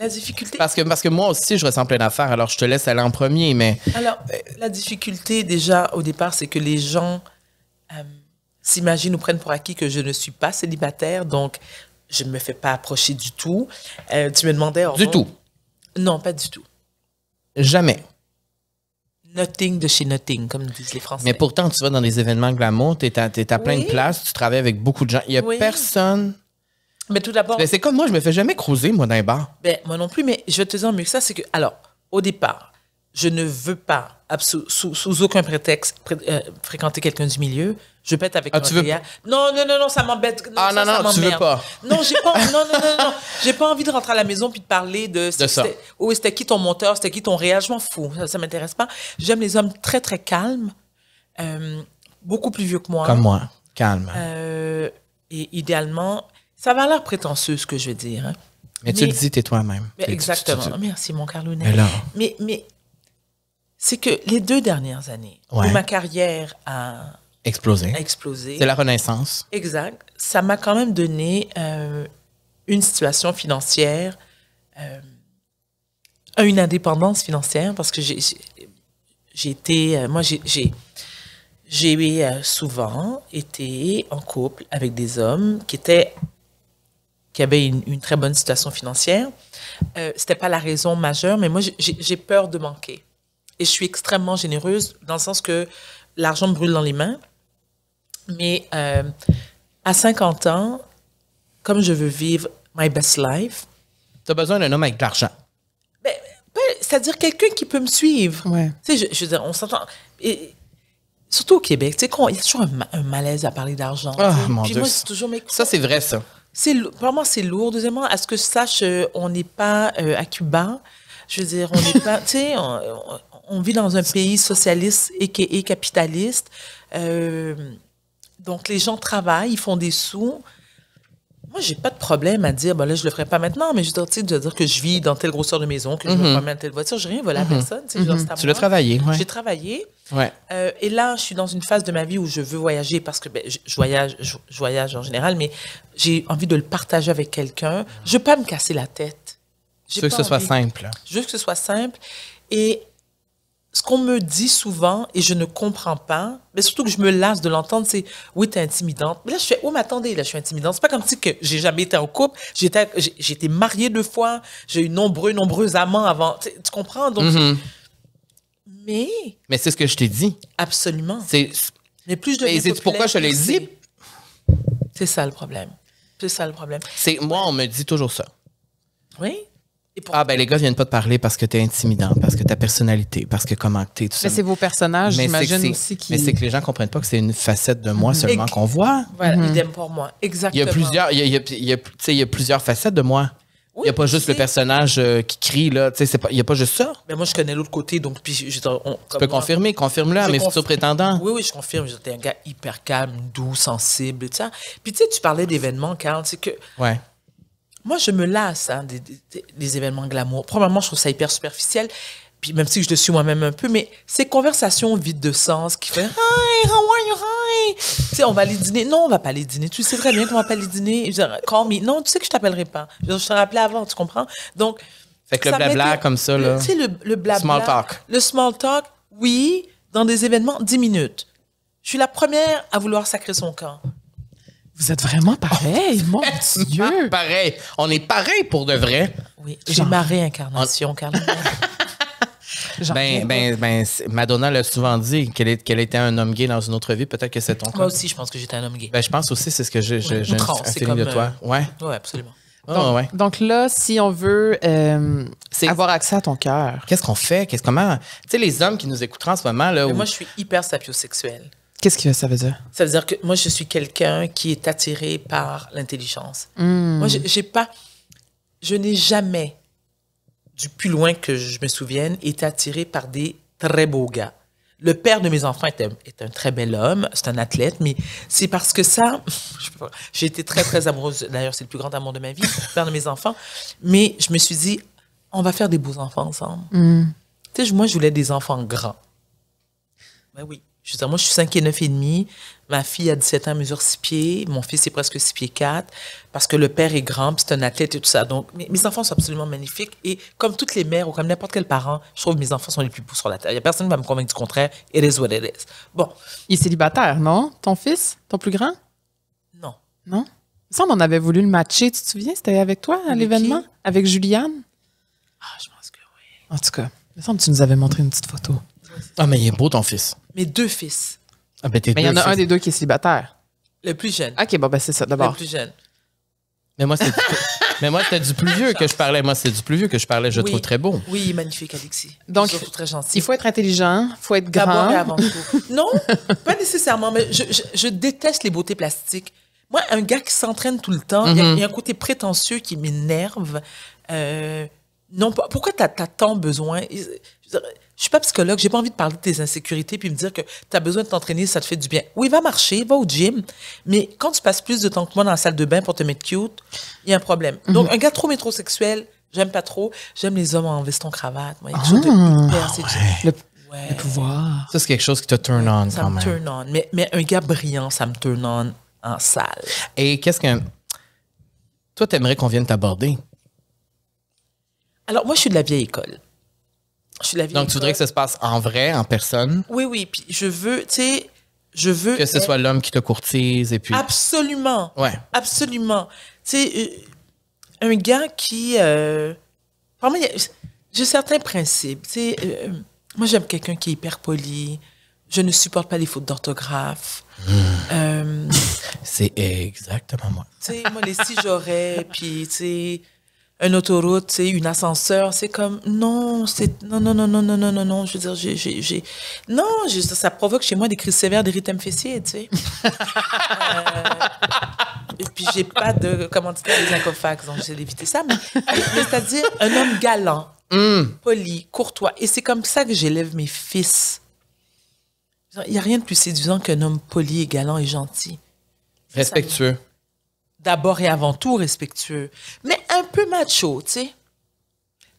La difficulté. Parce que moi aussi, je ressens plein d'affaires, alors je te laisse aller en premier, mais. Alors, la difficulté, déjà, au départ, c'est que les gens s'imaginent ou prennent pour acquis que je ne suis pas célibataire, donc je ne me fais pas approcher du tout. Tu me demandais... Du tout. Non, pas du tout. Jamais. Nothing de chez nothing, comme disent les Français. Mais pourtant, tu vas dans des événements glamour, t'es à plein de Oui. places, tu travailles avec beaucoup de gens. Il n'y a Oui. personne. Mais tout d'abord... Mais c'est comme moi, je me fais jamais cruiser, moi, dans les bars. Ben, moi non plus, mais je vais te dire mieux que ça, c'est que... Alors, au départ, je ne veux pas, sous aucun prétexte, fréquenter quelqu'un du milieu. Je veux pas être avec Ah, tu veux Andrea. Non, ça m'embête. Ah, ça, non, ça tu veux m'emmerde. pas. Non, j'ai pas, non. J'ai pas envie de rentrer à la maison puis de parler de ça. Oui, c'était qui ton monteur, c'était qui ton réel, je m'en fous. Ça m'intéresse pas. J'aime les hommes très, très calmes, beaucoup plus vieux que moi. Comme moi. Calme. Et idéalement, ça va l'air prétentieux, ce que je veux dire. Hein. Mais tu le dis, t'es toi-même. Mais exactement. Merci, mon Carlounet. Mais là. Mais c'est que les 2 dernières années Ouais. où ma carrière a Exploser. explosé, C'est la renaissance. exact, ça m'a quand même donné une situation financière, une indépendance financière, parce que j'ai souvent été en couple avec des hommes qui avaient une très bonne situation financière. C'était pas la raison majeure, mais moi, j'ai peur de manquer. Et je suis extrêmement généreuse dans le sens que l'argent me brûle dans les mains. Mais à 50 ans, comme je veux vivre my best life, Tu as besoin d'un homme avec de l'argent. c'est-à-dire quelqu'un qui peut me suivre. Ouais. Tu sais, je veux dire, on s'entend. Et surtout au Québec, tu sais, il y a toujours un malaise à parler d'argent. Ah, tu sais. mon Puis Dieu. moi, c'est toujours... Mais Ça, c'est vrai, ça. Vraiment, c'est lourd. Deuxièmement, à ce que je sache, on n'est pas à Cuba. Je veux dire, on n'est pas... Tu sais, on vit dans un pays socialiste et capitaliste. Donc, les gens travaillent, ils font des sous. Moi, j'ai pas de problème à dire, là, je le ferai pas maintenant, mais je veux dire, tu sais, de dire que je vis dans telle grosseur de maison, que je me promène telle voiture, j'ai rien volé à personne. Tu sais, je veux dire, c'est à Tu moi. l'as travaillé, ouais. J'ai travaillé. Ouais. Et là, je suis dans une phase de ma vie où je veux voyager parce que je voyage en général, mais j'ai envie de le partager avec quelqu'un. Je veux pas me casser la tête. Je veux que ce soit simple. Je veux que ce soit simple. Et ce qu'on me dit souvent, et je ne comprends pas, mais surtout que je me lasse de l'entendre, c'est « Oui, t'es intimidante. » Mais là, je fais « Oh, mais attendez, là, je suis intimidante. » C'est pas comme si que j'ai jamais été en couple. J'ai été mariée 2 fois. J'ai eu nombreux amants avant. Tu comprends? Donc, mais c'est ce que je t'ai dit. absolument. C'est... Mais plus je deviens Et c'est pourquoi je te l'ai populaire, dit? C'est ça le problème. C'est ça le problème. Moi, on me dit toujours ça. Oui? Et pour... Ah, ben les gars viennent pas te parler parce que t'es intimidant, parce que ta personnalité, parce que comment t'es, tout ça. Mais c'est vos personnages, Mais j'imagine c'est- aussi, qui... Mais c'est que les gens comprennent pas que c'est une facette de moi seulement Et- qu'on voit. Voilà, idem pour moi. Il Exactement. y a plusieurs, tu sais, il y a plusieurs facettes de moi. Oui, Il y a pas je juste le sais. personnage qui crie, là. Tu sais, il y a pas juste ça. Mais moi, je connais l'autre côté, donc puis Tu peux confirmer, confirme-le à Je mes confirme. futurs prétendants. Oui, je confirme. J'étais un gars hyper calme, doux, sensible, et tout ça. Puis tu sais, tu parlais d'événements, Carl, c'est que Ouais. moi, je me lasse des événements glamour. Premièrement, je trouve ça hyper superficiel. Puis même si je le suis moi-même un peu, mais ces conversations vides de sens qui fait « Hi, how are you? Hi! » Tu sais, on va aller dîner. Non, on va pas aller dîner. Tu sais très bien qu'on va pas aller dîner. Je veux dire, call me. Non, tu sais que je t'appellerai pas. Je veux dire, je te rappelais avant, tu comprends? Donc, Fait que le ça blabla m'était- comme ça, là. Tu sais, le blabla. Small talk. Le small talk. Oui, dans des événements, 10 minutes. Je suis la première à vouloir sacrer son camp. Vous êtes vraiment pareil, mon Dieu. Pareil. On est pareil pour de vrai. Oui, j'ai ma réincarnation, Carla. Madonna l'a souvent dit qu'elle était un homme gay dans une autre vie. Peut-être que c'est ton cas. Moi aussi, je pense que j'étais un homme gay. Ben, je pense aussi, c'est ce que j'ai Une transe, un c'est feeling de comme, toi. Ouais. Oui, absolument. Donc là, si on veut avoir accès à ton cœur. Qu'est-ce qu'on fait? Comment? Tu sais, les hommes qui nous écouteront en ce moment, là. Mais moi, je suis hyper sapiosexuelle. Qu'est-ce que ça veut dire? Ça veut dire que moi, je suis quelqu'un qui est attiré par l'intelligence. Moi, je n'ai jamais, du plus loin que je me souvienne, été attiré par des très beaux gars. Le père de mes enfants est un très bel homme, c'est un athlète, mais c'est parce que ça, j'ai été très, très amoureuse. D'ailleurs, c'est le plus grand amour de ma vie, le père de mes enfants. Mais je me suis dit, on va faire des beaux enfants ensemble. Tu sais, moi, je voulais des enfants grands. Ben oui. Je veux dire, moi, je suis 5 et 9 et demi. Ma fille a 17 ans, mesure 6 pieds. Mon fils est presque 6 pieds 4. Parce que le père est grand, puis c'est un athlète et tout ça. Donc, mes enfants sont absolument magnifiques. Et comme toutes les mères ou comme n'importe quel parent, je trouve que mes enfants sont les plus beaux sur la terre. Il n'y a personne qui va me convaincre du contraire. It is what it is. Bon. Il est célibataire, non? Ton fils? Ton plus grand? Non. Non? Il me semble qu'on avait voulu le matcher. Tu te souviens? C'était avec toi à l'événement? Avec Juliane? Ah, je pense que oui. En tout cas, il me semble que tu nous avais montré une petite photo. Ah, mais il est beau, ton fils. Mes 2 fils. Ah, ben, Mais il y en a un des deux qui est célibataire. Le plus jeune. OK, bon, ben c'est ça, d'abord. Le plus jeune. Mais moi, c'était du plus vieux que je parlais. Moi, c'est du plus vieux que je parlais. Je le trouve très beau. Oui, magnifique, Alexis. Donc, surtout très gentil. il faut être intelligent, il faut être grand. D'abord et avant tout. Non, pas nécessairement, mais je déteste les beautés plastiques. Moi, un gars qui s'entraîne tout le temps, il y a un côté prétentieux qui m'énerve. Non, pourquoi t'as tant besoin? Je suis pas psychologue, j'ai pas envie de parler de tes insécurités puis me dire que tu as besoin de t'entraîner, ça te fait du bien. Oui, va marcher, va au gym, mais quand tu passes plus de temps que moi dans la salle de bain pour te mettre cute, il y a un problème. Donc, un gars trop métrosexuel, j'aime pas trop. J'aime les hommes en veston-cravate. Moi, il y a quelque chose de hyper Le pouvoir. Ça, c'est quelque chose qui te turn on ça quand me même. turn on. Mais un gars brillant, ça me turn on en salle. Et qu'est-ce que... Toi, t'aimerais qu'on vienne t'aborder? Alors, moi, je suis de la vieille école. Donc, tu voudrais que ça se passe en vrai, en personne? Oui, oui. Puis je veux, tu sais, je veux... Que ce soit l'homme qui te courtise et puis... Absolument. Ouais. Absolument. Tu sais, un gars qui... Vraiment, j'ai certains principes. Tu sais, moi, j'aime quelqu'un qui est hyper poli. Je ne supporte pas les fautes d'orthographe. C'est exactement moi. Tu sais, moi, les si j'aurais, puis, tu sais... Une autoroute, c'est une ascenseur, c'est comme non, non, je veux dire ça provoque chez moi des crises sévères d'érythème fessier, tu sais. Et puis j'ai pas de commanditaire des Incofax, donc j'essaie d'éviter ça, mais c'est-à-dire un homme galant, poli, courtois, et c'est comme ça que j'élève mes fils. Il y a rien de plus séduisant qu'un homme poli et galant et gentil. Respectueux. D'abord et avant tout respectueux, mais un peu macho, tu sais.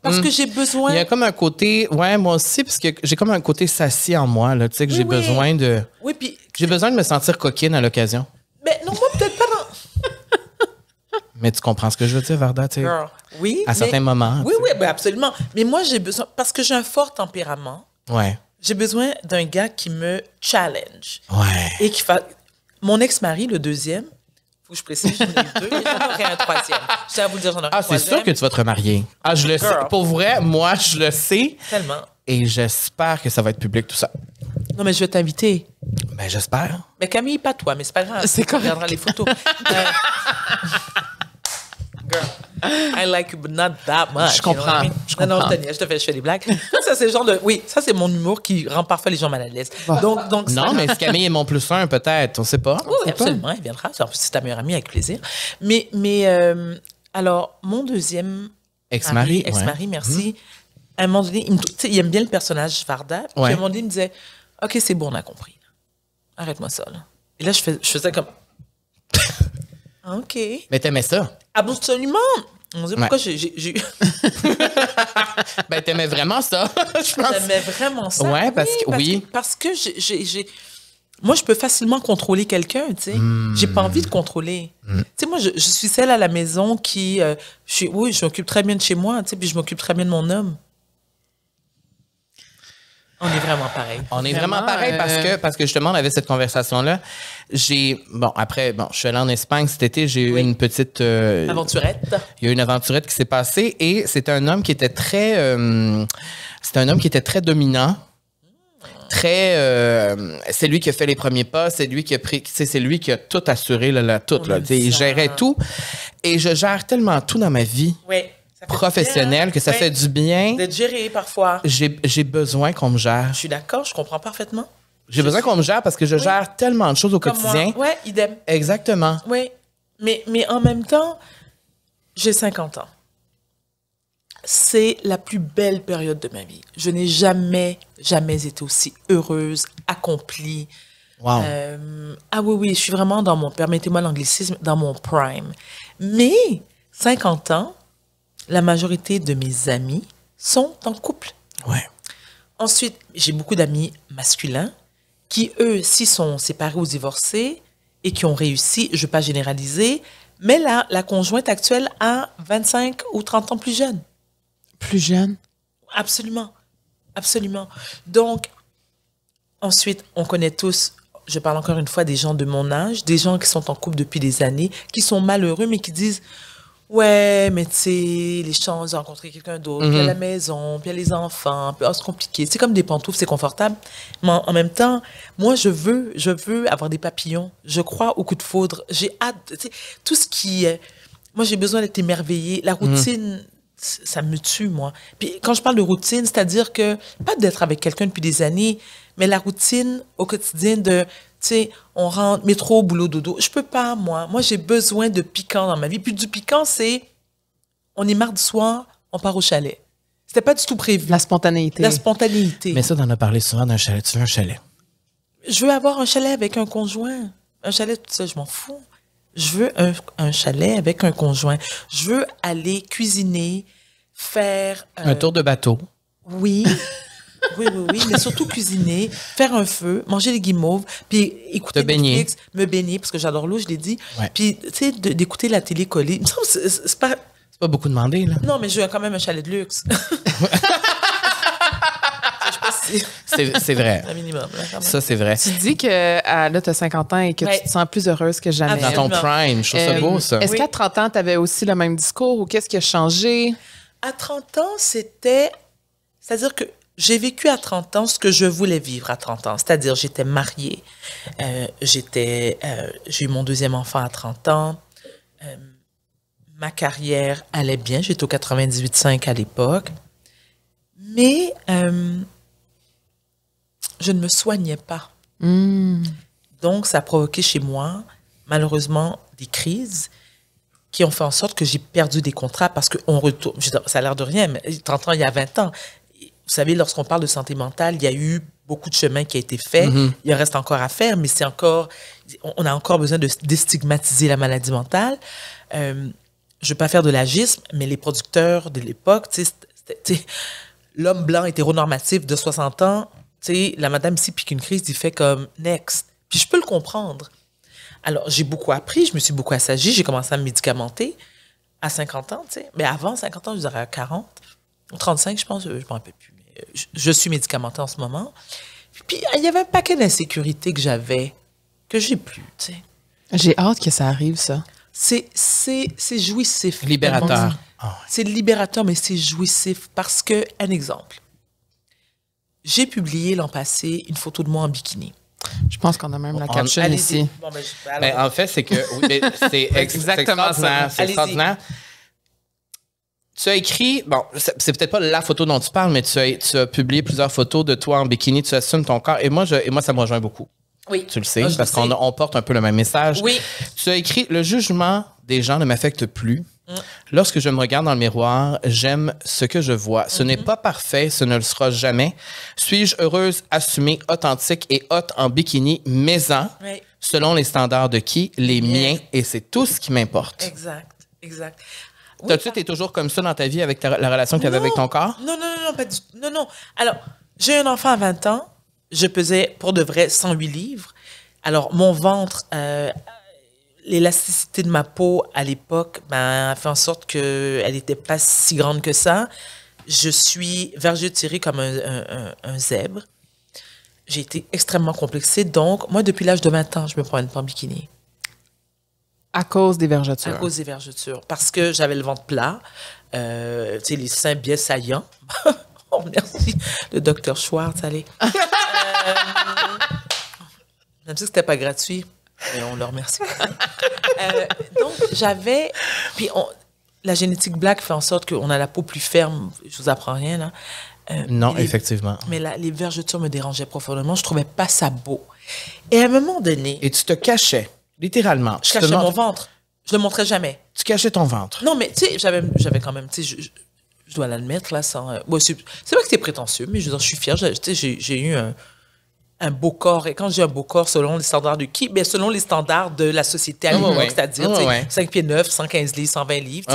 Parce que j'ai besoin... Il y a comme un côté... Ouais, moi aussi, parce que j'ai comme un côté sassy en moi, là, tu sais, que j'ai besoin de... Oui, puis... J'ai besoin de me sentir coquine à l'occasion. Mais non, moi, peut-être pas dans... Mais tu comprends ce que je veux dire, Varda, tu sais? Girl, oui, à certains moments. Oui, oui, ben absolument. Mais moi, j'ai besoin... Parce que j'ai un fort tempérament, Ouais. j'ai besoin d'un gars qui me challenge. Ouais. Et qui fasse... Mon ex-mari, le deuxième, faut que je précise, j'en ai eu 2, et j'en aurai un troisième. Je tiens à vous le dire, j'en aurai un Ah, c'est troisième. sûr que tu vas te remarier. Ah, je le sais. Pour vrai, moi, je le sais. Tellement. Et j'espère que ça va être public, tout ça. Non, mais je vais t'inviter. Ben, j'espère. Mais Camille, pas toi, mais c'est pas grave. C'est correct. On regardera les photos. Girl, I like you, but not that much. Je comprends. You know what I mean? Non, Tania, je fais des blagues. Ça, c'est le genre de... Oui, ça, c'est mon humour qui rend parfois les gens mal à l'aise. Donc, Non, mais si Camille est mon plus un, peut-être. On sait pas. Oui, absolument, il viendra. En plus, c'est ta meilleure amie, avec plaisir. Mais alors, mon deuxième Ex-mari. ex-mari, merci. À un moment donné, il aime bien le personnage Varda. Puis à un moment donné, il me disait, OK, c'est bon, on a compris. Arrête-moi ça. Là. Et là, je faisais comme... OK. Mais t'aimais ça? Absolument. On se dit, pourquoi j'ai eu... Ben, t'aimais vraiment ça, je pense. J'aimais vraiment ça. Ouais, Parce que j'ai... Moi, je peux facilement contrôler quelqu'un, tu sais. J'ai pas envie de contrôler. Tu sais, moi, je suis celle à la maison qui... je m'occupe très bien de chez moi, tu sais, puis je m'occupe très bien de mon homme. On est vraiment pareil. On est vraiment Vraiment, pareil parce que justement, on avait cette conversation-là. Après, je suis allée en Espagne cet été, j'ai eu une petite... Aventurette. Il y a eu une aventurette qui s'est passée et c'était un homme qui était très dominant. C'est lui qui a fait les premiers pas, c'est lui qui a pris, c'est lui qui a tout assuré, tout. Là, il gérait tout. Et je gère tellement tout dans ma vie professionnelle que ça fait du bien. D'être géré parfois. J'ai besoin qu'on me gère. Je suis d'accord, je comprends parfaitement. J'ai besoin qu'on me gère parce que je gère tellement de choses au quotidien. Moi. Ouais, idem. Exactement. Oui, mais en même temps, j'ai 50 ans. C'est la plus belle période de ma vie. Je n'ai jamais été aussi heureuse, accomplie. Wow. Oui, je suis vraiment permettez-moi l'anglicisme, dans mon prime. Mais 50 ans, la majorité de mes amis sont en couple. Ouais. Ensuite, j'ai beaucoup d'amis masculins qui, eux, s'ils sont séparés ou divorcés et qui ont réussi, je ne veux pas généraliser, mais là, la conjointe actuelle a 25 ou 30 ans plus jeune. Plus jeune? Absolument. Absolument. Donc, ensuite, on connaît tous, je parle encore une fois des gens de mon âge, des gens qui sont en couple depuis des années, qui sont malheureux, mais qui disent « Ouais, mais tu sais, les chances de rencontrer quelqu'un d'autre, puis il y a la maison, puis il y a les enfants, puis c'est compliqué. » C'est comme des pantoufles, c'est confortable. Mais en même temps, moi, je veux avoir des papillons. Je crois au coup de foudre. J'ai hâte, tu sais, tout ce qui est... Moi, j'ai besoin d'être émerveillée. La routine... ça me tue, moi. Puis quand je parle de routine, c'est-à-dire que, pas d'être avec quelqu'un depuis des années, mais la routine au quotidien de, tu sais, on rentre, métro, boulot, dodo. Je peux pas, moi. Moi, j'ai besoin de piquant dans ma vie. Puis du piquant, c'est, on est mardi soir, on part au chalet. C'était pas du tout prévu. La spontanéité. La spontanéité. Mais ça, t'en as parlé souvent d'un chalet. Tu veux un chalet? Je veux avoir un chalet avec un conjoint. Un chalet, tout ça, je m'en fous. Je veux un chalet avec un conjoint. Je veux aller cuisiner, faire... un tour de bateau. Oui. Oui, mais surtout cuisiner, faire un feu, manger les guimauves, puis écouter Netflix, me baigner, parce que j'adore l'eau, je l'ai dit. Ouais. Puis, tu sais, d'écouter la télé collée. Il me semble que c'est pas... C'est pas beaucoup demandé, là. Non, mais je veux quand même un chalet de luxe. C'est vrai. Un minimum. Là, ça, c'est vrai. Tu dis que là, tu as 50 ans et que tu te sens plus heureuse que jamais. Dans ton prime, je trouve ça beau, ça. Est-ce qu'à 30 ans, tu avais aussi le même discours ou qu'est-ce qui a changé? À 30 ans, c'est-à-dire que j'ai vécu à 30 ans ce que je voulais vivre à 30 ans. C'est-à-dire, j'étais mariée, j'ai eu mon deuxième enfant à 30 ans, ma carrière allait bien, j'étais au 98.5 à l'époque, mais je ne me soignais pas. Donc, ça a provoqué chez moi, malheureusement, des crises qui ont fait en sorte que j'ai perdu des contrats parce qu'on retourne. Ça a l'air de rien, mais 30 ans, il y a 20 ans. Vous savez, lorsqu'on parle de santé mentale, il y a eu beaucoup de chemin qui a été fait. Il reste encore à faire, mais on a encore besoin de déstigmatiser la maladie mentale. Je ne veux pas faire de l'agisme, mais les producteurs de l'époque, l'homme blanc hétéronormatif de 60 ans, la madame ici pique une crise, il fait comme « next ». Puis je peux le comprendre. Alors, j'ai beaucoup appris, je me suis beaucoup assagie, j'ai commencé à me médicamenter à 50 ans, mais avant 50 ans, je dirais à 40, ou 35, je pense, je ne m'en rappelle plus. Mais je suis médicamentée en ce moment. Puis, il y avait un paquet d'insécurités que j'avais, que j'ai plus, tu sais. J'ai hâte que ça arrive, ça. C'est jouissif. Libérateur. C'est libérateur, mais c'est jouissif parce que, un exemple, j'ai publié l'an passé une photo de moi en bikini. Je pense qu'on a même la caption ici. Bon, en fait, c'est que c'est exactement ça. C'est extraordinaire. Tu as écrit, bon, c'est peut-être pas la photo dont tu parles, mais tu as publié plusieurs photos de toi en bikini, tu assumes ton corps. Et moi, ça me rejoint beaucoup. Oui. Tu le sais, parce qu'on porte un peu le même message. Oui. Tu as écrit « Le jugement des gens ne m'affecte plus. Lorsque je me regarde dans le miroir, j'aime ce que je vois. Ce n'est pas parfait, ce ne le sera jamais. Suis-je heureuse, assumée, authentique et haute en bikini, maison, selon les standards de qui? Les miens. Et c'est tout ce qui m'importe. » Exact. Oui, t'es toujours comme ça dans ta vie avec la relation que tu avais avec ton corps? Non, pas du tout. Non. Alors, j'ai un enfant à 20 ans. Je pesais, pour de vrai, 108 livres. Alors, mon ventre, l'élasticité de ma peau, à l'époque, a fait en sorte qu'elle n'était pas si grande que ça. Je suis vergeture tirée comme un zèbre. J'ai été extrêmement complexée. Donc, moi, depuis l'âge de 20 ans, je me promène pas en bikini. À cause des vergetures. À cause des vergetures. Parce que j'avais le ventre plat, tu sais, les seins bien saillants. Oh, merci, le docteur Schwartz, allez. Même si c'était pas gratuit, mais on le remercie. Donc, j'avais... Puis, la génétique black fait en sorte qu'on a la peau plus ferme. Je vous apprends rien, là. Non, effectivement. Mais les vergetures me dérangeaient profondément. Je trouvais pas ça beau. Et à un moment donné... Et tu te cachais, littéralement. Je cachais mon ventre. Je le montrais jamais. Tu cachais ton ventre. Non, mais tu sais, j'avais quand même... Tu sais, je dois l'admettre, là, sans... c'est vrai que c'est prétentieux, mais je veux dire, je suis fière. J'ai eu un beau corps. Et quand j'ai un beau corps, selon les standards de qui? Bien, selon les standards de la société à l'époque, c'est-à-dire 5 pieds 9, 115 livres, 120 livres.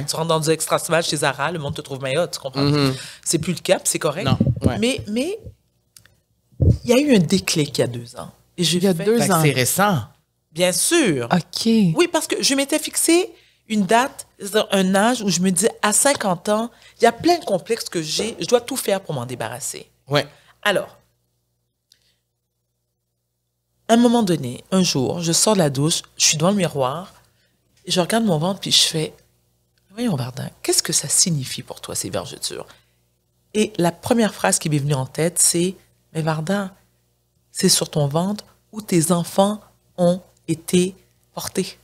Tu rentres dans du extra-smash chez Zara, le monde te trouve meilleur, tu comprends? C'est plus le cas, c'est correct. Non, Mais il y a eu un déclic il y a 2 ans. Et Il y a 2 ans. C'est récent. Bien sûr. OK. Oui, parce que je m'étais fixé une date, un âge où je me dis, à 50 ans, il y a plein de complexes que j'ai, je dois tout faire pour m'en débarrasser. Ouais. Alors, à un moment donné, un jour, je sors de la douche, je suis devant le miroir, et je regarde mon ventre, puis je fais, voyons, Varda, qu'est-ce que ça signifie pour toi, ces vergetures? Et la première phrase qui m'est venue en tête, c'est, mais Varda, c'est sur ton ventre où tes enfants ont été portés.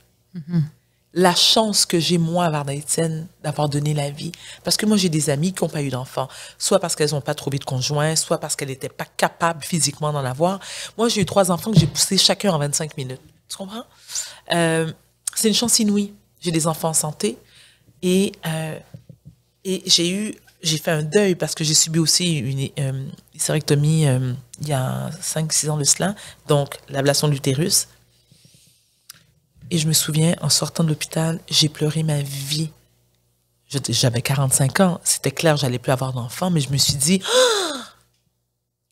La chance que j'ai, moi, Varda Etienne, d'avoir donné la vie. Parce que moi, j'ai des amies qui n'ont pas eu d'enfants, soit parce qu'elles n'ont pas trouvé de conjoint, soit parce qu'elles n'étaient pas capables physiquement d'en avoir. Moi, j'ai eu 3 enfants que j'ai poussés chacun en 25 minutes. Tu comprends? C'est une chance inouïe. J'ai des enfants en santé et j'ai fait un deuil parce que j'ai subi aussi une hystérectomie il y a 5-6 ans de cela, donc l'ablation de l'utérus. Et je me souviens, en sortant de l'hôpital, j'ai pleuré ma vie. J'avais 45 ans. C'était clair, j'allais plus avoir d'enfant, mais je me suis dit...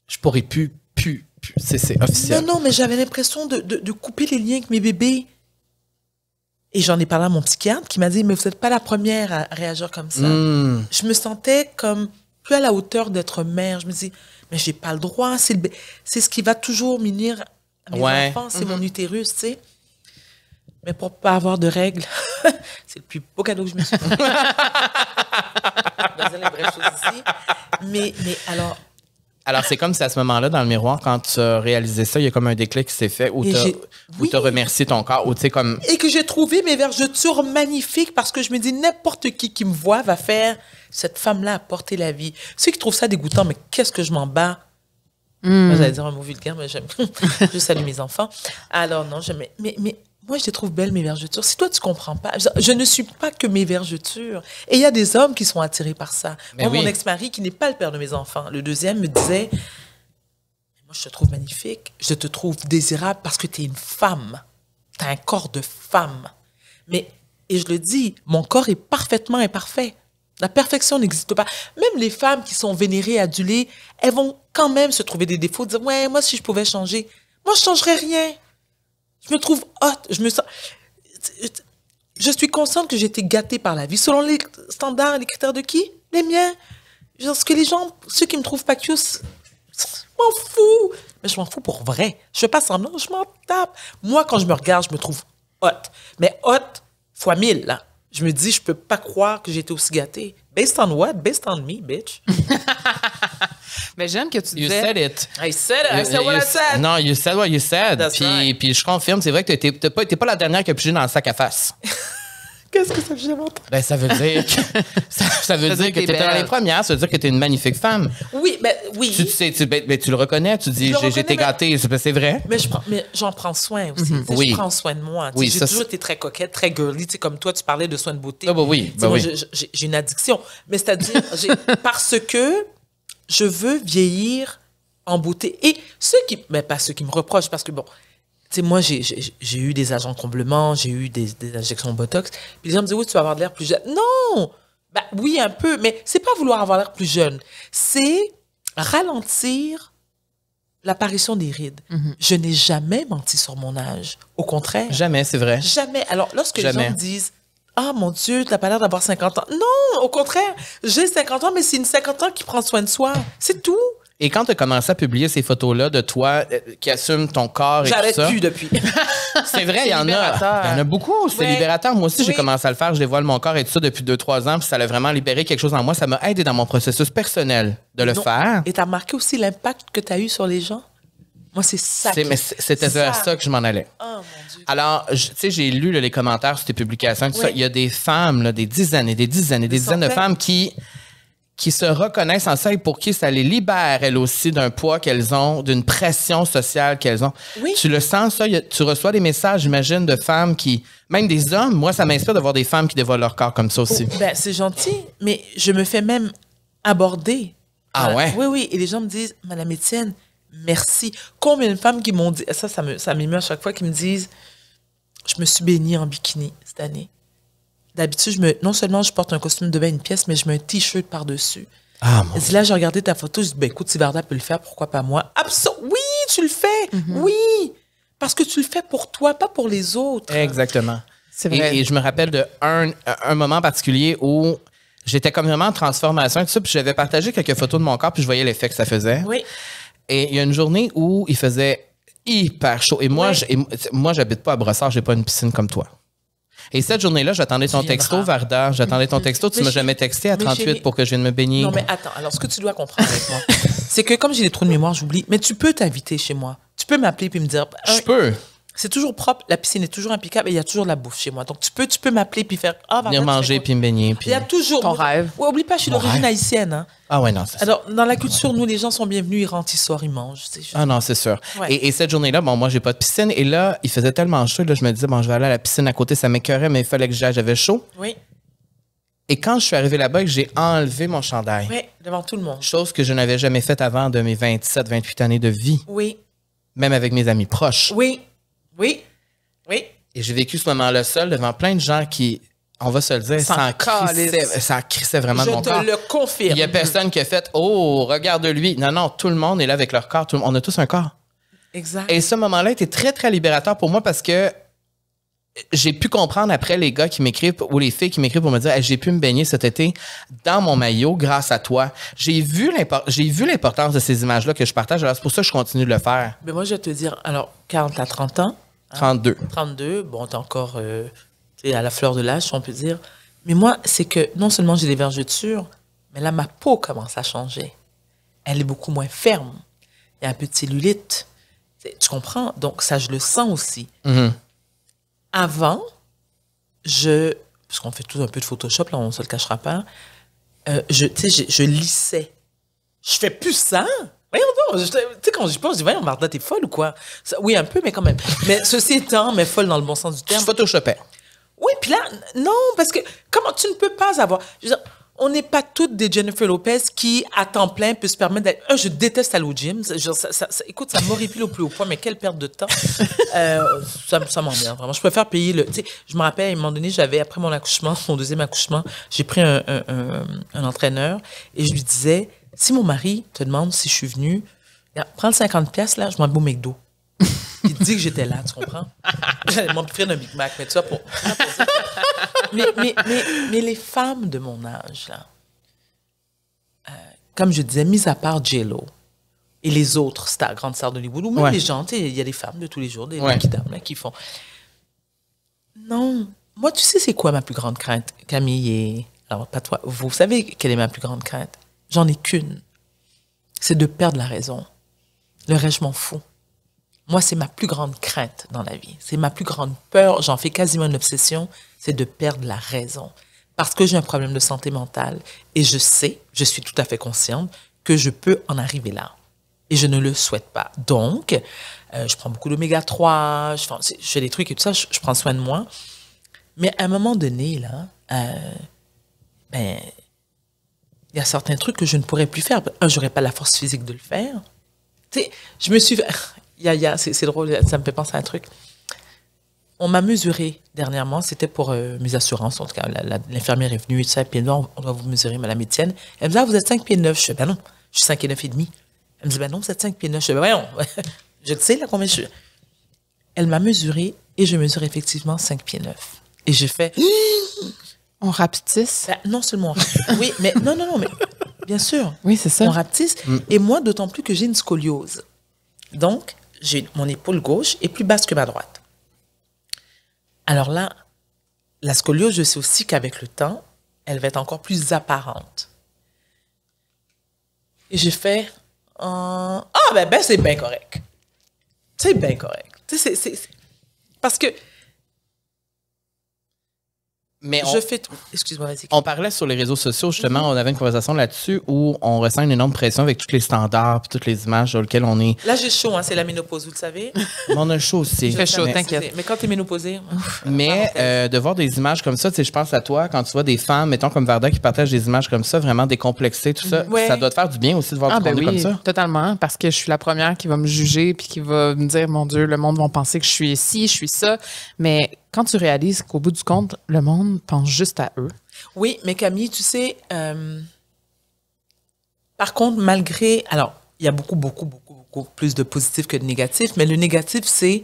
Je pourrais plus. C'est officiel. Non, mais j'avais l'impression de couper les liens avec mes bébés. Et j'en ai parlé à mon psychiatre qui m'a dit, mais vous n'êtes pas la première à réagir comme ça. Je me sentais comme plus à la hauteur d'être mère. Je me dis, mais j'ai pas le droit. C'est ce qui va toujours m'unir à mes enfants. C'est mon utérus, tu sais. Mais pour pas avoir de règles, c'est le plus beau cadeau que je me suis fait. Dans les vraies choses ici. Mais alors... Alors, c'est comme si à ce moment-là, dans le miroir, quand tu as réalisé ça, il y a comme un déclic qui s'est fait où tu as remercié ton corps. Ou, comme... Et que j'ai trouvé mes vergetures magnifiques parce que je me dis, n'importe qui me voit va faire, cette femme-là a porté la vie. Ceux qui trouvent ça dégoûtant, mais qu'est-ce que je m'en bats? Moi, j'allais dire un mot vulgaire, mais j'aime. Je salue mes enfants. Alors, non, mais moi, je les trouve belles, mes vergetures. Si toi, tu comprends pas, je ne suis pas que mes vergetures. Et il y a des hommes qui sont attirés par ça. Moi, mon ex-mari, qui n'est pas le père de mes enfants, le deuxième me disait, moi, je te trouve magnifique, je te trouve désirable parce que tu es une femme. Tu as un corps de femme. Et je le dis, mon corps est parfaitement imparfait. La perfection n'existe pas. Même les femmes qui sont vénérées, adulées, elles vont quand même se trouver des défauts, dire, ouais, moi, si je pouvais changer, moi, je changerais rien. Je me trouve hot, je suis consciente que j'ai été gâtée par la vie. Selon les standards et les critères de qui? Les miens. Parce que les gens, ceux qui me trouvent pas cute, je m'en fous. Mais je m'en fous pour vrai. Je fais pas semblant, je m'en tape. Moi, quand je me regarde, je me trouve hot. Mais hot fois 1000, là. Je me dis, je peux pas croire que j'ai été aussi gâtée. Based on what? Based on me, bitch. Mais j'aime que tu disais... You said it. I said it. I said what I said. Non, you said what you said. Puis je confirme, c'est vrai que t'es pas la dernière qui a pigé dans le sac à face. Qu'est-ce que ça veut dire? Ben, ça veut dire que ça veut dire que t'étais dans les premières. Ça veut dire que t'es une magnifique femme. Oui, ben oui. Tu le reconnais. Tu dis, j'ai été gâtée. C'est vrai. Mais j'en prends soin aussi. Je prends soin de moi. Oui, j'ai toujours été très coquette, très girly. Comme toi, tu parlais de soins de beauté. Ah, bah oui. Moi, j'ai une addiction. Mais c'est-à-dire, parce que je veux vieillir en beauté. Et mais pas ceux qui me reprochent, parce que bon, tu sais, moi, j'ai eu des agents de comblement, j'ai eu des injections de Botox. Puis les gens me disent, oui, tu vas avoir de l'air plus jeune. Non! Ben, oui, un peu, mais c'est pas vouloir avoir l'air plus jeune. C'est ralentir l'apparition des rides. Je n'ai jamais menti sur mon âge. Au contraire. Jamais, c'est vrai. Jamais. Alors, lorsque les gens me disent, ah, mon Dieu, t'as pas l'air d'avoir 50 ans. Non, au contraire, j'ai 50 ans, mais c'est une 50 ans qui prend soin de soi. C'est tout. Et quand tu as commencé à publier ces photos-là de toi qui assume ton corps et tout J'arrête ça... plus depuis. C'est vrai, il y en a beaucoup. C'est Ouais. libérateur. Moi aussi, j'ai Oui. commencé à le faire. Je dévoile mon corps et tout ça depuis 2-3 ans. Puis ça a vraiment libéré quelque chose en moi. Ça m'a aidé dans mon processus personnel de le Non. faire. Et t'as remarqué aussi l'impact que t'as eu sur les gens? Moi, c'est ça. C'était vers ça que je m'en allais. Oh, mon Dieu. Alors, tu sais, j'ai lu là, les commentaires sur tes publications. Tout Oui. ça. Il y a des femmes, là, des dizaines et des dizaines et des dizaines de centaines. femmes qui se reconnaissent en ça et pour qui ça les libère, elles aussi, d'un poids qu'elles ont, d'une pression sociale qu'elles ont. Oui. Tu le sens, ça? Tu reçois des messages, j'imagine, de femmes qui... Même des hommes. Moi, ça m'inspire de voir des femmes qui dévoilent leur corps comme ça aussi. Ben, c'est gentil, mais je me fais même aborder. Ah ouais? Oui, oui. Et les gens me disent, Madame Étienne, merci. Combien de femmes qui m'ont dit, ça m'émeut à chaque fois, qui me disent, je me suis baignée en bikini cette année. D'habitude, non seulement je porte un costume de bain, une pièce, mais je mets un T-shirt par-dessus. Ah, mon Et là, j'ai regardé ta photo, je dis, ben écoute, si Varda peut le faire, pourquoi pas moi? Oui, tu le fais. Oui. Parce que tu le fais pour toi, pas pour les autres. Exactement. C'est vrai. Et je me rappelle de un moment particulier où j'étais comme vraiment en transformation et tout ça, puis j'avais partagé quelques photos de mon corps, puis je voyais l'effet que ça faisait. Oui. Et il y a une journée où il faisait hyper chaud. Et moi, Oui. moi, j'habite pas à Brossard, j'ai pas une piscine comme toi. Et cette journée-là, j'attendais ton viendras. texto, Varda. J'attendais ton texto. Tu Mais m'as chérie- jamais texté à mais 38 chérie- pour que je vienne me baigner. Non, mais attends. Alors, ce que tu dois comprendre avec moi, c'est que comme j'ai des trous de mémoire, j'oublie. Mais tu peux t'inviter chez moi. Tu peux m'appeler puis me dire. Je peux C'est toujours propre, la piscine est toujours impeccable et il y a toujours de la bouffe chez moi. Donc, tu peux m'appeler puis faire. Ah, venir Varda, tu manger fais puis me baigner. quoi? Puis... Il y a toujours. Ton rêve. Ouais, oublie pas, je suis Mon d'origine rêve. haïtienne. Hein. Ah ouais, non, c'est ça. Alors, dans la culture, nous, les gens sont bienvenus, ils rentrent, ils sortent, ils mangent. Ah non, c'est sûr. Ouais. Et cette journée-là, bon, moi, j'ai pas de piscine. Et là, il faisait tellement chaud. Là, je me disais, bon, je vais aller à la piscine à côté. Ça m'écœurait, mais il fallait que j'aille. J'avais chaud. Oui, Et quand je suis arrivé là-bas, j'ai enlevé mon chandail. oui, devant tout le monde. Chose que je n'avais jamais faite avant de mes 27-28 années de vie, Oui, même avec mes amis proches. oui, oui, oui. Et j'ai vécu ce moment-là seul devant plein de gens qui, on va se le dire, S'en calissent. ça crissait vraiment de Je mon te corps. le confirme. Il y a personne qui a fait « Oh, regarde-lui ». Non, non, tout le monde est là avec leur corps. On a tous un corps. Exact. Et ce moment-là était très, très libérateur pour moi parce que j'ai pu comprendre après les gars qui m'écrivent ou les filles qui m'écrivent pour me dire hey, j'ai pu me baigner cet été dans mon maillot grâce à toi. J'ai vu l'importance de ces images-là que je partage. Alors c'est pour ça que je continue de le faire. Mais moi, je vais te dire, alors, quand t'as 30 ans, 32. 32, bon, t'es encore t'es à la fleur de l'âge, si on peut dire. Mais moi, c'est que non seulement j'ai des vergetures, mais là, ma peau commence à changer. Elle est beaucoup moins ferme. Il y a un peu de cellulite. Tu comprends? Donc, ça, je le sens aussi. Mhm. Avant, parce qu'on fait tout un peu de Photoshop, là, on ne se le cachera pas, je lissais. Je fais plus ça. Voyons donc, tu sais, quand j'y pense, je dis, voyons, Martha, t'es folle ou quoi? Oui, un peu, mais quand même. Mais ceci étant, mais folle dans le bon sens du Je terme. photoshopais. Oui, puis là, non, parce que comment tu ne peux pas avoir. Je veux dire, on n'est pas toutes des Jennifer Lopez qui, à temps plein, peut se permettre d'être. Je déteste aller au gym. Écoute, ça m'horripile au plus haut point, mais quelle perte de temps. Ça m'emmerde, vraiment. Je préfère payer le. Tu sais, je me rappelle, à un moment donné, après mon accouchement, mon deuxième accouchement, j'ai pris un entraîneur et je lui disais si mon mari te demande si je suis venue, prends le 50$, là, je m'en vais au McDo. Il dit que j'étais là, tu comprends? J'allais m'offrir un Big Mac, mais tu vois, mais les femmes de mon âge, là, comme je disais, mis à part J-Lo et les autres stars, grandes stars d'Hollywood, ou même Ouais. les gens, tu sais, il y a des femmes de tous les jours, des Ouais. dames là, qui font. Non. Moi, tu sais, c'est quoi ma plus grande crainte, Camille et. Alors, pas toi. Vous savez quelle est ma plus grande crainte? J'en ai qu'une. C'est de perdre la raison. Le reste, je m'en fous. Moi, c'est ma plus grande crainte dans la vie. C'est ma plus grande peur. J'en fais quasiment une obsession. C'est de perdre la raison. Parce que j'ai un problème de santé mentale. Et je sais, je suis tout à fait consciente que je peux en arriver là. Et je ne le souhaite pas. Donc, je prends beaucoup d'oméga 3, je fais des trucs et tout ça, je prends soin de moi. Mais à un moment donné, là, il y a certains trucs que je ne pourrais plus faire. Un, j'aurais pas la force physique de le faire. Tu sais, je me suis... c'est drôle, ça me fait penser à un truc. On m'a mesuré dernièrement, c'était pour mes assurances, en tout cas, l'infirmière est venue et tout ça, puis non, on doit vous mesurer, Madame Étienne. Elle me dit, ah, vous êtes 5 pieds 9. Je fais, ben non, je suis 5 pieds 9 et demi. Elle me dit, ben non, vous êtes 5 pieds 9. Je fais, ben voyons, je le sais, là, combien je suis. Elle m'a mesuré et je mesure effectivement 5 pieds 9. Et j'ai fait... On rapetisse. Ben, non seulement... Oui, mais non, mais bien sûr. Oui, c'est ça. On rapetisse. Et moi, d'autant plus que j'ai une scoliose. Donc, mon épaule gauche est plus basse que ma droite. Alors là, la scoliose, je sais aussi qu'avec le temps, elle va être encore plus apparente. Et j'ai fait... ben c'est bien correct. C'est bien correct. Parce que... Mais je fais tout. Excuse-moi, vas-y. on parlait sur les réseaux sociaux, justement, on avait une conversation là-dessus où on ressent une énorme pression avec tous les standards et toutes les images sur lesquelles on est. Là, j'ai chaud, hein, c'est la ménopause, vous le savez. Mais on a chaud aussi. Il fait chaud, Mais- t'inquiète. Mais quand t'es ménopausée... Mais de voir des images comme ça, tu sais, je pense à toi, quand tu vois des femmes, mettons comme Varda, qui partagent des images comme ça, vraiment décomplexées, tout ça, Ouais. ça doit te faire du bien aussi de voir du Ben contenu oui, comme ça. totalement, parce que je suis la première qui va me juger puis qui va me dire, mon Dieu, le monde va penser que je suis ci, je suis ça. Mais quand tu réalises qu'au bout du compte, le monde pense juste à eux. Oui, mais Camille, tu sais, par contre, malgré... Alors, il y a beaucoup plus de positifs que de négatifs, mais le négatif, c'est,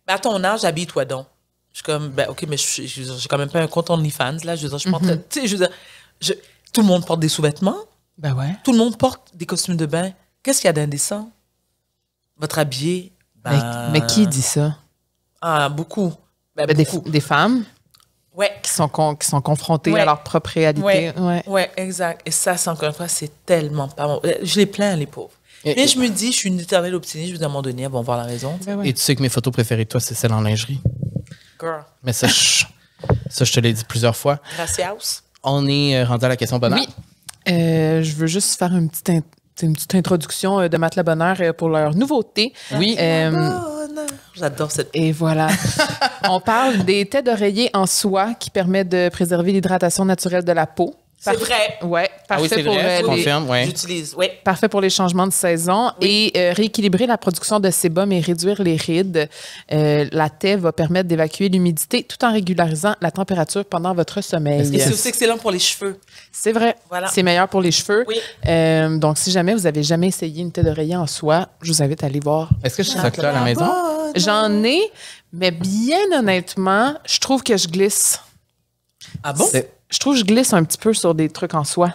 ben, à ton âge, habille-toi donc. Je suis comme, ben, OK, mais j'ai quand même pas un compte OnlyFans, là. Je veux dire, je suis pas en train- tu sais, je veux dire, tout le monde porte des sous-vêtements, Ben ouais. tout le monde porte des costumes de bain. Qu'est-ce qu'il y a d'indécent? Votre habillé? Ben, Mais qui dit ça? Ah, beaucoup. Ben, Ben, beaucoup. des femmes Ouais. qui sont confrontées Ouais. à leur propre réalité. Ouais. Ouais, exact. Et ça, c'est encore une fois, c'est tellement pas bon. Je les plains, les pauvres. Et- Mais je me dis, je suis une éternelle optimiste, je veux dire, à un moment donné, elles vont voir la raison. Ben ouais. Et tu sais que mes photos préférées de toi, c'est celles en lingerie. Girl, Mais ça, je te l'ai dit plusieurs fois. gracias. On est rendu à la question bonheur. Oui. Je veux juste faire une petite introduction de Matelas Bonheur pour leur nouveauté. Oui. Bonheur. J'adore cette... Et voilà. On parle des têtes d'oreiller en soie qui permettent de préserver l'hydratation naturelle de la peau. C'est vrai. Ouais, Ah oui, parfait c'est pour vrai, je les confirme, ouais. J'utilise, oui. parfait pour les changements de saison et rééquilibrer la production de sébum et réduire les rides. La thé va permettre d'évacuer l'humidité tout en régularisant la température pendant votre sommeil. Et c'est aussi excellent pour les cheveux. C'est vrai. Voilà. C'est meilleur pour les cheveux. Oui. Donc, si jamais vous avez jamais essayé une thé d'oreiller en soie, je vous invite à aller voir. Est-ce que je suis ça à la maison? J'en ai, mais bien honnêtement, je trouve que je glisse. Ah bon? Je trouve que je glisse un petit peu sur des trucs en soie.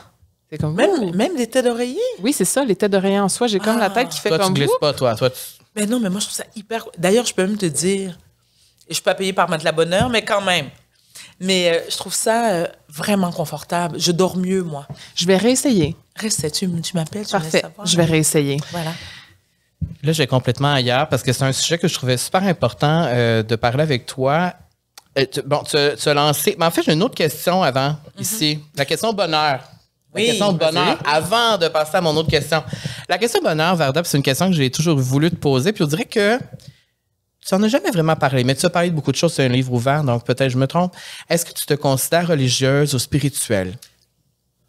C'est comme Même des têtes d'oreiller? Oui, c'est ça, les têtes d'oreiller en soie. J'ai comme la tête qui fait Toi, tu comme glisses vous. pas, toi. Toi, tu... Mais non, mais moi, je trouve ça hyper... D'ailleurs, je peux même te dire, et je suis pas payée par Matelas Bonheur, mais quand même. Mais je trouve ça vraiment confortable. Je dors mieux, moi. Je vais réessayer. Reste, tu m'appelles, tu me laisses Parfait. savoir. Je vais réessayer. Voilà. Là, je vais complètement ailleurs parce que c'est un sujet que je trouvais super important de parler avec toi. Tu as lancé... Mais en fait, j'ai une autre question avant, ici. La question bonheur. La Oui, question vas-y. bonheur, avant de passer à mon autre question. La question bonheur, Varda, c'est une question que j'ai toujours voulu te poser. Puis on dirait que tu n'en as jamais vraiment parlé, mais tu as parlé de beaucoup de choses. C'est un livre ouvert, donc peut-être je me trompe. Est-ce que tu te considères religieuse ou spirituelle?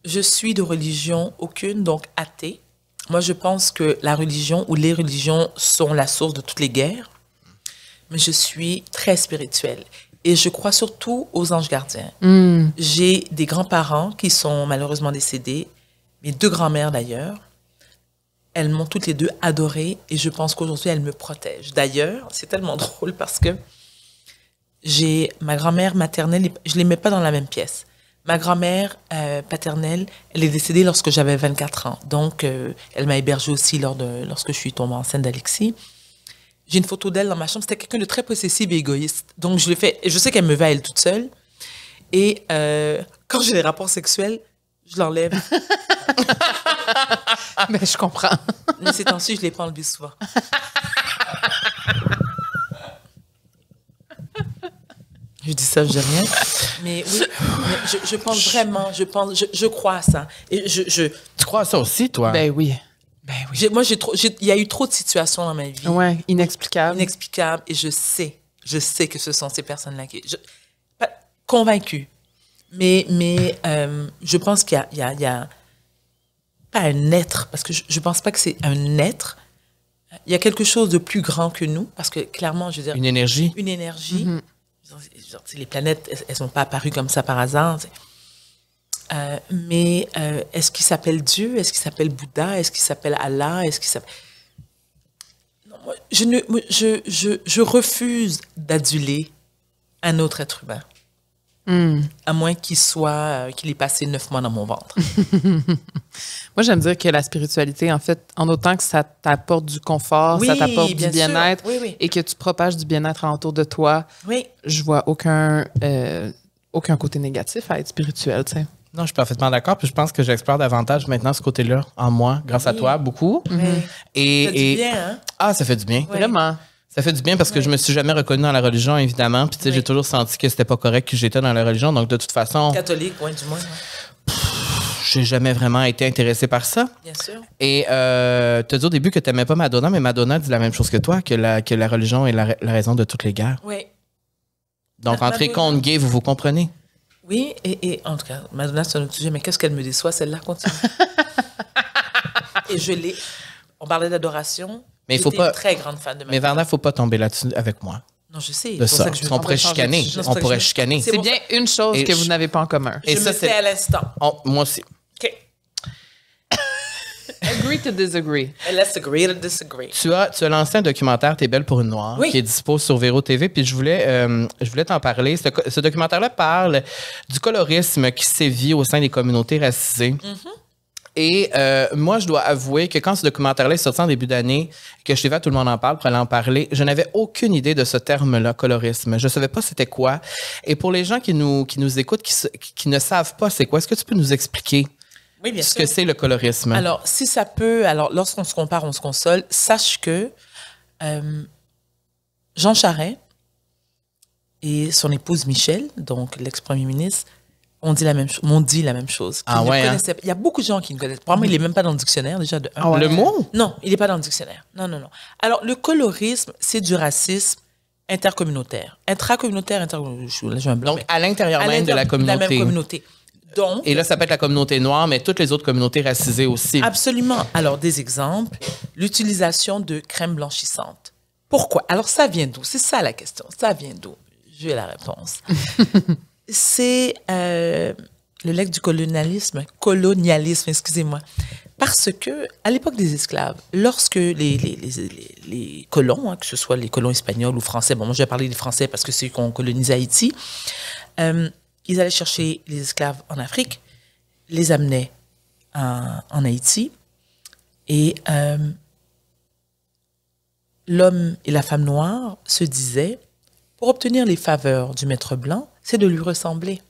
Je suis de religion aucune, donc athée. Moi, je pense que la religion ou les religions sont la source de toutes les guerres. Mais je suis très spirituelle. Et je crois surtout aux anges gardiens. J'ai des grands-parents qui sont malheureusement décédés, mes deux grands-mères d'ailleurs. Elles m'ont toutes les deux adorée et je pense qu'aujourd'hui, elles me protègent. D'ailleurs, c'est tellement drôle parce que j'ai ma grand-mère maternelle, je ne les mets pas dans la même pièce. Ma grand-mère paternelle, elle est décédée lorsque j'avais 24 ans. Donc, elle m'a hébergée aussi lorsque je suis tombée enceinte d'Alexis. J'ai une photo d'elle dans ma chambre. C'était quelqu'un de très possessif et égoïste. Donc, je l'ai fait. Je sais qu'elle me veut à elle toute seule. Et quand j'ai des rapports sexuels, je l'enlève. Mais je comprends. Mais ces temps-ci, je ne l'ai pas enlevé souvent. Je dis ça, je dis rien. Mais oui, mais je pense vraiment, je crois à ça. Et Tu crois à ça aussi, toi? Ben oui. Ben oui. il y a eu trop de situations dans ma vie. Ouais, inexplicable. Inexplicables. Et je sais que ce sont ces personnes-là qui... Pas convaincue. Mais je pense qu'il y a pas un être, parce que je pense pas que c'est un être. Il y a quelque chose de plus grand que nous, parce que clairement, je veux dire... Une énergie? Une énergie. Les planètes, elles sont pas apparues comme ça par hasard. Mais est-ce qu'il s'appelle Dieu? Est-ce qu'il s'appelle Bouddha? Est-ce qu'il s'appelle Allah? Est-ce qu'il s'appelle... Non, moi, je refuse d'aduler un autre être humain. À moins qu'il ait passé 9 mois dans mon ventre. Moi, j'aime dire que la spiritualité, en fait, en autant que ça t'apporte du confort, ça t'apporte du bien-être et que tu propages du bien-être autour de toi, je vois aucun côté négatif à être spirituel, tu sais. Non, je suis parfaitement d'accord. Puis je pense que j'explore davantage maintenant ce côté-là en moi, grâce à toi, beaucoup. Ça fait du bien, hein? Ah, ça fait du bien. Vraiment. Ça fait du bien parce que je me suis jamais reconnue dans la religion, évidemment. Puis tu sais, j'ai toujours senti que c'était pas correct que j'étais dans la religion. Donc, de toute façon... Catholique, du moins. Ouais. J'ai jamais vraiment été intéressée par ça. Bien sûr. Et tu as dit au début que tu n'aimais pas Madonna, mais Madonna dit la même chose que toi, que la religion est la raison de toutes les guerres. Oui. Donc, entre contre gay, vous comprenez? Oui, et en tout cas, Madonna, c'est un autre sujet, mais qu'est-ce qu'elle me déçoit, celle-là, continue. Et on parlait d'adoration. Mais il faut pas. Une très grande fan de Madonna. Mais Varda, il ne faut pas tomber là-dessus avec moi. Non, je sais. De ça. On pourrait chicaner. On pourrait chicaner. C'est bien une chose que vous n'avez pas en commun. Et ça, c'est à l'instant. Moi aussi. OK. Agree to disagree. Let's agree to disagree. Tu as lancé un documentaire T'es belle pour une noire qui est dispo sur Véro TV, puis je voulais t'en parler. Ce documentaire-là parle du colorisme qui sévit au sein des communautés racisées. Et moi, je dois avouer que quand ce documentaire-là est sorti en début d'année, que je t'ai vu Tout le monde en parle pour aller en parler, je n'avais aucune idée de ce terme-là, colorisme. Je ne savais pas c'était quoi. Et pour les gens qui nous écoutent, qui ne savent pas c'est quoi, est-ce que tu peux nous expliquer ce que c'est le colorisme? Alors, si ça peut... Alors, lorsqu'on se compare, on se console. Sache que Jean Charest et son épouse Michel, donc l'ex-premier ministre, m'ont dit la même chose. Ah ouais, hein? Il y a beaucoup de gens qui ne connaissent pas. Moi, il n'est même pas dans le dictionnaire, déjà, de un. Ah ouais. Le mot? Non, il n'est pas dans le dictionnaire. Non. Alors, le colorisme, c'est du racisme intercommunautaire. Intracommunautaire, intercommunautaire. Donc, à l'intérieur même de la communauté. De la même communauté. Donc, et là, ça peut être la communauté noire, mais toutes les autres communautés racisées aussi. Absolument. Alors, des exemples. L'utilisation de crème blanchissante. Pourquoi? Alors, ça vient d'où? C'est ça la question. Ça vient d'où? J'ai la réponse. C'est le legs du colonialisme, excusez-moi. Parce que, à l'époque des esclaves, lorsque les colons, que ce soit les colons espagnols ou français, bon, moi je vais parler des Français parce que c'est eux qui ont colonisé Haïti, ils allaient chercher les esclaves en Afrique, les amenaient en Haïti, et l'homme et la femme noire se disaient, pour obtenir les faveurs du maître blanc, c'est de lui ressembler.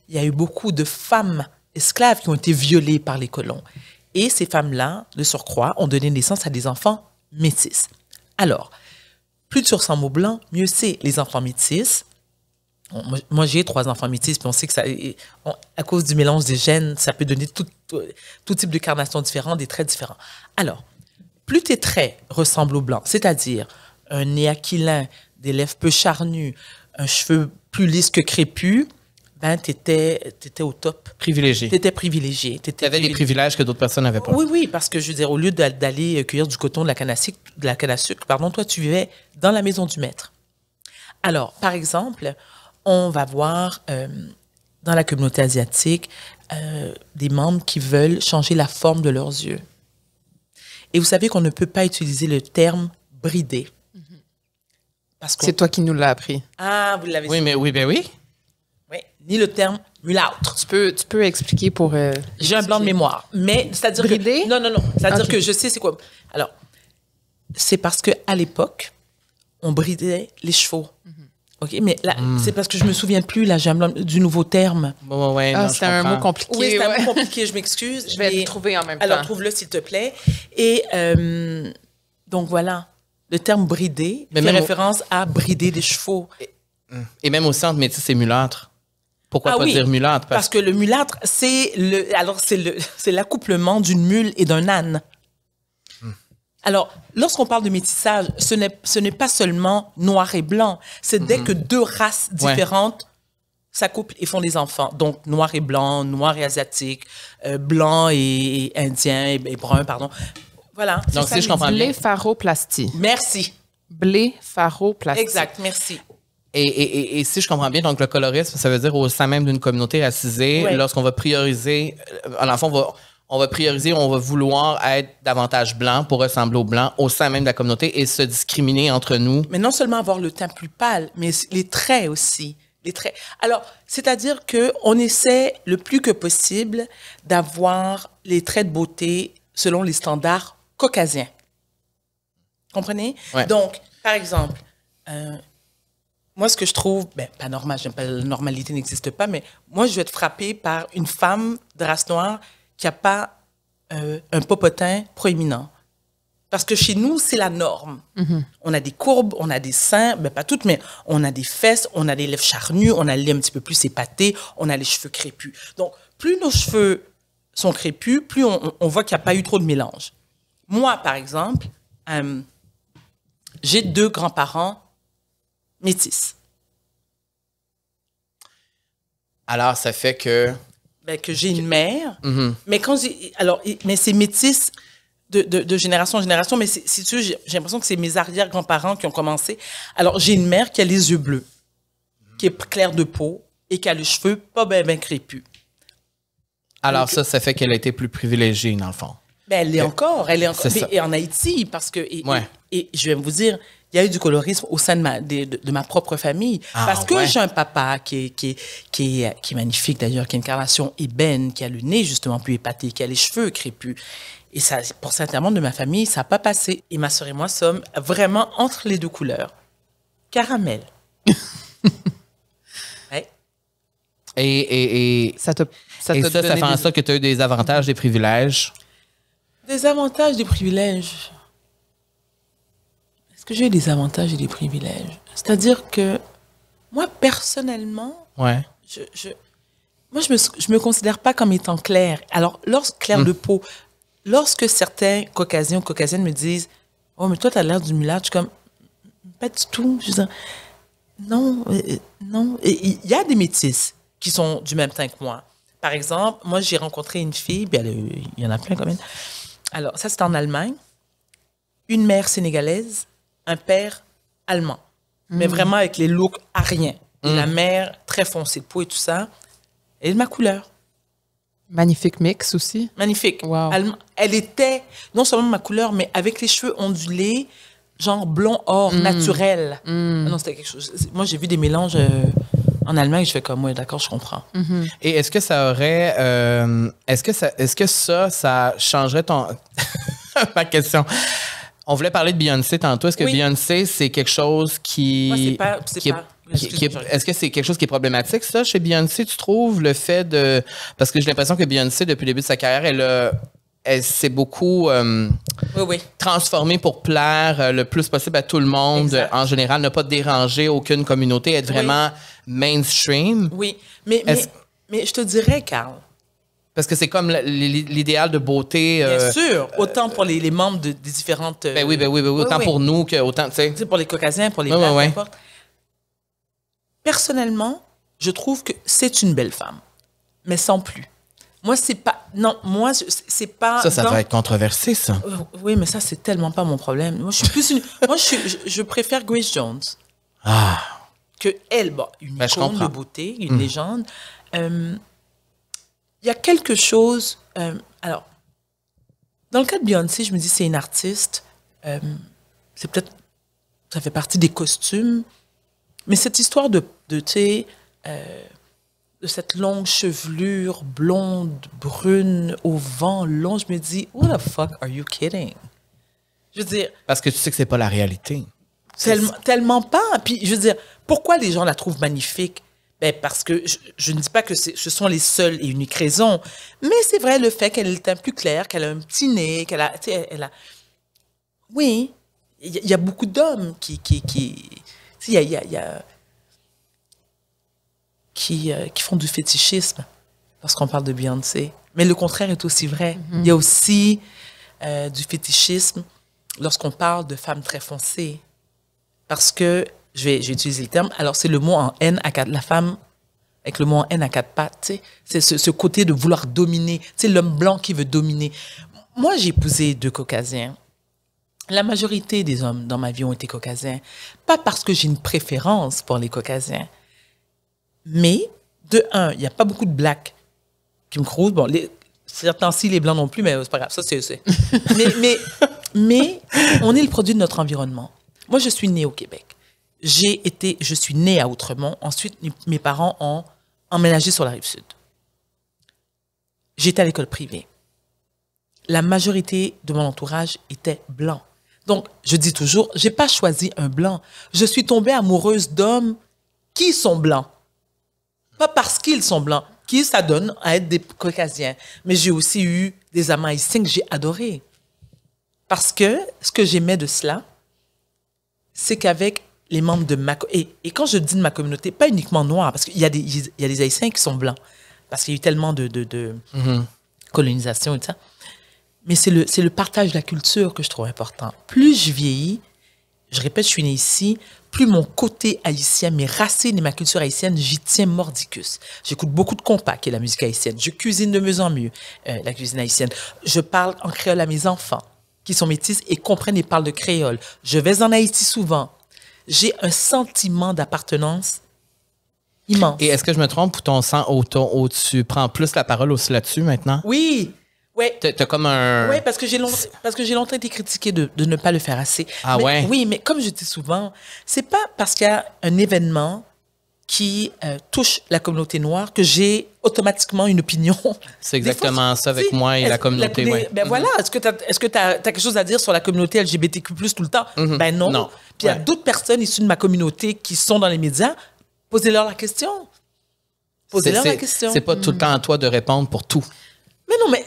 Il y a eu beaucoup de femmes esclaves qui ont été violées par les colons. Et ces femmes-là, de surcroît, ont donné naissance à des enfants métis. Alors, plus tu ressembles au blanc, mieux c'est. Les enfants métis, moi j'ai 3 enfants métis, puis on sait que à cause du mélange des gènes, ça peut donner tout type de carnation différente, des traits différents. Alors, plus tes traits ressemblent au blanc, c'est-à-dire un nez aquilin, des lèvres peu charnues, un cheveu plus lisse que crépus, ben t'étais au top. Privilégié. T'étais privilégié. T'avais des privilèges que d'autres personnes n'avaient pas. Oui, parce que je veux dire, au lieu d'aller cueillir du coton, de la canne à sucre, toi, tu vivais dans la maison du maître. Alors, par exemple, on va voir dans la communauté asiatique des membres qui veulent changer la forme de leurs yeux. Et vous savez qu'on ne peut pas utiliser le terme bridé. C'est toi qui nous l'as appris. Ah, vous l'avez dit. Oui. Oui, ni le terme mulâtre. Tu peux expliquer pour... J'ai un blanc de mémoire. Mais, c'est-à-dire bridé? Que... Non. C'est-à-dire que je sais c'est quoi. Alors, c'est parce qu'à l'époque, on bridait les chevaux. OK, mais là, c'est parce que je me souviens plus, là, j'ai un blanc du nouveau terme. C'est un mot compliqué. Oui, c'est un mot compliqué, je m'excuse. Je vais le trouver en même temps. Alors, trouve-le, s'il te plaît. Et donc, voilà. Le terme bridé fait référence à brider des chevaux. Et même aussi entre métis et mulâtre. Pourquoi pas dire mulâtre? Parce que le mulâtre, c'est l'accouplement d'une mule et d'un âne. Alors, lorsqu'on parle de métissage, ce n'est pas seulement noir et blanc. C'est dès que 2 races différentes s'accouplent et font des enfants. Donc, noir et blanc, noir et asiatique, blanc et indien et brun, pardon. Voilà. Donc, si je comprends bien. Blépharoplastie. Merci. Blépharoplastie. Exact, merci. Et si je comprends bien, donc le colorisme, ça veut dire au sein même d'une communauté racisée, lorsqu'on va prioriser, à l'enfant, on va prioriser, on va vouloir être davantage blanc pour ressembler aux blancs au sein même de la communauté et se discriminer entre nous. Mais non seulement avoir le teint plus pâle, mais les traits aussi. Les traits. Alors, c'est-à-dire qu'on essaie le plus que possible d'avoir les traits de beauté selon les standards caucasiens. Comprenez? Ouais. Donc, par exemple, moi, ce que je trouve, pas normal, j'aime pas la normalité n'existe pas, mais moi, je vais être frappée par une femme de race noire qui n'a pas un popotin proéminent. Parce que chez nous, c'est la norme. On a des courbes, on a des seins, pas toutes, mais on a des fesses, on a des lèvres charnues, on a les lèvres un petit peu plus épatées, on a les cheveux crépus. Donc, plus nos cheveux sont crépus, plus on voit qu'il n'y a pas eu trop de mélange. Moi, par exemple, j'ai 2 grands-parents métis. Alors, ça fait que... Que j'ai une mère, mais mais c'est métis de génération en génération, mais si tu veux, j'ai l'impression que c'est mes arrière-grands-parents qui ont commencé. Alors, j'ai une mère qui a les yeux bleus, qui est claire de peau et qui a les cheveux pas bien crépus. Alors, ça fait qu'elle a été plus privilégiée, dans le fond. Elle l'est encore. C'est ça. Et en Haïti, parce que... Ouais. Et je vais vous dire, il y a eu du colorisme au sein de ma propre famille. Parce que j'ai un papa qui est magnifique, d'ailleurs, qui a une carnation ébène, qui a le nez, justement, plus épaté, qui a les cheveux crépus. Et ça, pour certains membres de ma famille, ça n'a pas passé. Et ma sœur et moi sommes vraiment entre les 2 couleurs. Caramel. Ouais. Et Ça fait en sorte que tu as eu des avantages, des privilèges. Des avantages, des privilèges. Est-ce que j'ai eu des avantages et des privilèges? C'est-à-dire que moi, personnellement, Ouais. moi, je me considère pas comme étant claire. Alors, claire de peau, lorsque certains Caucasiens ou Caucasiennes me disent « Oh, mais toi, tu as l'air du mulâtre », je suis comme « Pas du tout. » Je veux dire, non, non. Il y a des métis qui sont du même teint que moi. Par exemple, moi, j'ai rencontré une fille, il y en a plein quand même. Alors, ça, c'était en Allemagne. Une mère sénégalaise, un père allemand. Mais vraiment avec les looks ariens. Et la mère, très foncée de peau et tout ça. Elle est de ma couleur. Magnifique mix aussi. Magnifique. Wow. Elle était non seulement ma couleur, mais avec les cheveux ondulés, genre blond or, naturel. Non, c'était quelque chose. Moi, j'ai vu des mélanges en Allemagne, je fais comme, ouais, d'accord, je comprends. Et est-ce que ça aurait... est-ce que ça changerait ton... Ma question. On voulait parler de Beyoncé tantôt. Est-ce que Beyoncé, c'est quelque chose qui... Moi, est-ce que c'est quelque chose qui est problématique, ça, chez Beyoncé, tu trouves, le fait de... Parce que j'ai l'impression que Beyoncé, depuis le début de sa carrière, elle s'est beaucoup transformée pour plaire le plus possible à tout le monde. Exact. En général, ne pas déranger aucune communauté, être vraiment mainstream. Oui, mais je te dirais, Carl... Parce que c'est comme l'idéal de beauté. Bien sûr, autant pour les membres des différentes... Ben oui, autant pour nous que autant, tu sais. Pour les Caucasiens, pour les Blancs, peu importe. Personnellement, je trouve que c'est une belle femme, mais sans plus. Moi, c'est pas... Non, moi, c'est pas... Ça va être controversé, ça. Oui, mais ça, c'est tellement pas mon problème. Moi, je suis plus une... Moi, je préfère Grace Jones. Ah. Que elle, une icône de beauté, une légende. Il y a quelque chose... alors, dans le cas de Beyoncé, je me dis, c'est une artiste. C'est peut-être... Ça fait partie des costumes. Mais cette histoire de cette longue chevelure blonde, brune, au vent long, je me dis, what the fuck are you kidding? Je veux dire... Parce que tu sais que c'est pas la réalité. Tellement pas. Puis, je veux dire, pourquoi les gens la trouvent magnifique? Parce que je ne dis pas que ce sont les seules et uniques raisons, mais c'est vrai le fait qu'elle est un plus claire, qu'elle a un petit nez, qu'elle a... Oui, il y a beaucoup d'hommes qui font du fétichisme lorsqu'on parle de Beyoncé. Mais le contraire est aussi vrai. Il y a aussi du fétichisme lorsqu'on parle de femmes très foncées. Parce que, j'ai utilisé le terme, alors c'est le mot en N à 4, la femme avec le mot en N à 4 pattes, c'est ce côté de vouloir dominer, l'homme blanc qui veut dominer. Moi, j'ai épousé 2 Caucasiens. La majorité des hommes dans ma vie ont été Caucasiens. Pas parce que j'ai une préférence pour les Caucasiens, mais, de un, il n'y a pas beaucoup de blacks qui me crousent. Bon, certains-ci, les blancs non plus, mais c'est pas grave, ça c'est... mais on est le produit de notre environnement. Moi, je suis née au Québec. je suis née à Outremont. Ensuite, mes parents ont emménagé sur la Rive-Sud. J'étais à l'école privée. La majorité de mon entourage était blanc. Donc, je dis toujours, j'ai pas choisi un blanc. Je suis tombée amoureuse d'hommes qui sont blancs. Pas parce qu'ils sont blancs, qui s'adonnent à être des caucasiens. Mais j'ai aussi eu des amants haïtiens que j'ai adorés. Parce que ce que j'aimais de cela, c'est qu'avec les membres de ma... Et quand je dis de ma communauté, pas uniquement noire, parce qu'il y a des Haïtiens qui sont blancs, parce qu'il y a eu tellement de colonisation et tout ça. Mais c'est le partage de la culture que je trouve important. Plus je vieillis, je répète, je suis née ici, plus mon côté haïtien, mes racines et ma culture haïtienne, j'y tiens mordicus. J'écoute beaucoup de compas, qui est la musique haïtienne. Je cuisine de mieux en mieux la cuisine haïtienne. Je parle en créole à mes enfants, qui sont métis et comprennent et parlent de créole. Je vais en Haïti souvent. J'ai un sentiment d'appartenance immense. Et est-ce que je me trompe ou tu prends plus la parole aussi là-dessus maintenant? Oui. Ouais. T'as comme un... Oui, parce que j'ai longtemps été critiquée de ne pas le faire assez. Ah ouais? Oui, mais comme je dis souvent, c'est pas parce qu'il y a un événement qui touche la communauté noire que j'ai automatiquement une opinion. C'est exactement ça avec moi et la communauté. Ouais. Ben voilà, est-ce que tu as quelque chose à dire sur la communauté LGBTQ+, tout le temps? Ben non. Non. Puis il y a d'autres personnes issues de ma communauté qui sont dans les médias. Posez-leur la question. Posez-leur la question. C'est pas tout le temps à toi de répondre pour tout. Mais non, mais...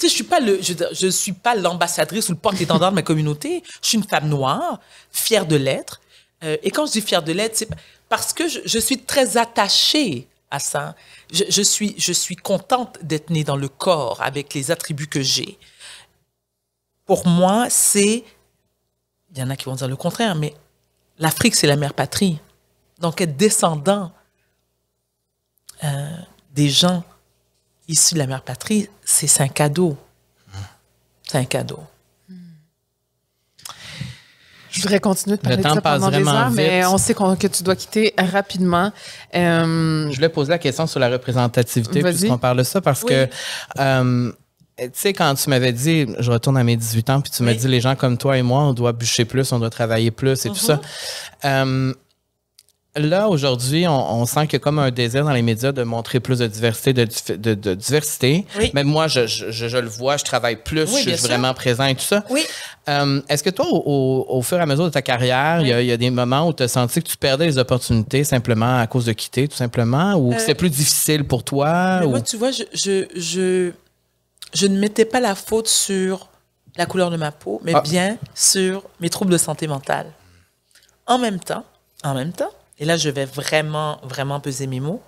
je suis pas l'ambassadrice ou le porte-étendard de ma communauté. Je suis une femme noire, fière de l'être. Et quand je dis fière de l'être, c'est parce que je suis très attachée à ça. Je suis contente d'être née dans le corps avec les attributs que j'ai. Pour moi, il y en a qui vont dire le contraire, mais l'Afrique, c'est la mère patrie. Donc, être descendant des gens issus de la mère patrie, c'est un cadeau. C'est un cadeau. Je voudrais continuer de parler Le de temps ça passe pendant des vraiment heures, mais vite. on sait que tu dois quitter rapidement. Je voulais poser la question sur la représentativité, Vas-y. puisqu'on parle de ça, parce que, tu sais, quand tu m'avais dit, je retourne à mes 18 ans, puis tu m'as dit, les gens comme toi et moi, on doit bûcher plus, on doit travailler plus et tout ça. Là, aujourd'hui, on sent qu'il y a comme un désir dans les médias de montrer plus de diversité, de diversité. Oui. Même moi, je le vois, je travaille plus, Oui, je bien suis sûr. vraiment présent et tout ça. Oui. Est-ce que toi, au fur et à mesure de ta carrière, il y a des moments où tu as senti que tu perdais les opportunités simplement à cause de quitter, tout simplement, ou que c'est plus difficile pour toi? Mais ou... moi, tu vois, je ne mettais pas la faute sur la couleur de ma peau, mais bien sur mes troubles de santé mentale. En même temps, et là, je vais vraiment, vraiment peser mes mots,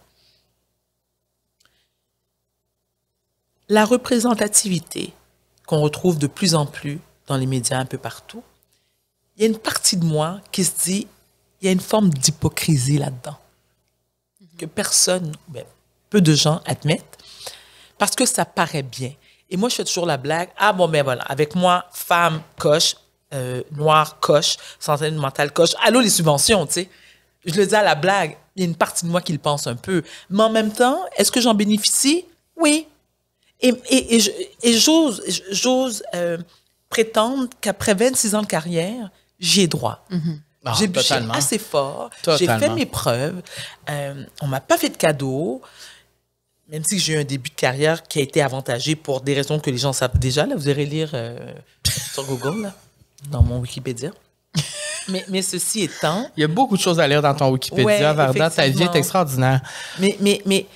la représentativité qu'on retrouve de plus en plus dans les médias un peu partout, il y a une partie de moi qui se dit, il y a une forme d'hypocrisie là-dedans, que peu de gens admettent, parce que ça paraît bien. Et moi, je fais toujours la blague, voilà, avec moi, femme, coche, noire, coche, santé mentale, coche, allô les subventions, tu sais. Je le dis à la blague, il y a une partie de moi qui le pense un peu. Mais en même temps, est-ce que j'en bénéficie? Oui. Et j'ose prétendre qu'après 26 ans de carrière, j'y ai droit. J'ai bûché assez fort. J'ai fait mes preuves. On m'a pas fait de cadeaux. Même si j'ai eu un début de carrière qui a été avantagé pour des raisons que les gens savent déjà. Là, vous irez lire sur Google, là, dans mon Wikipédia. Mais ceci étant... Il y a beaucoup de choses à lire dans ton Wikipédia, Varda. Ta vie est extraordinaire. Mais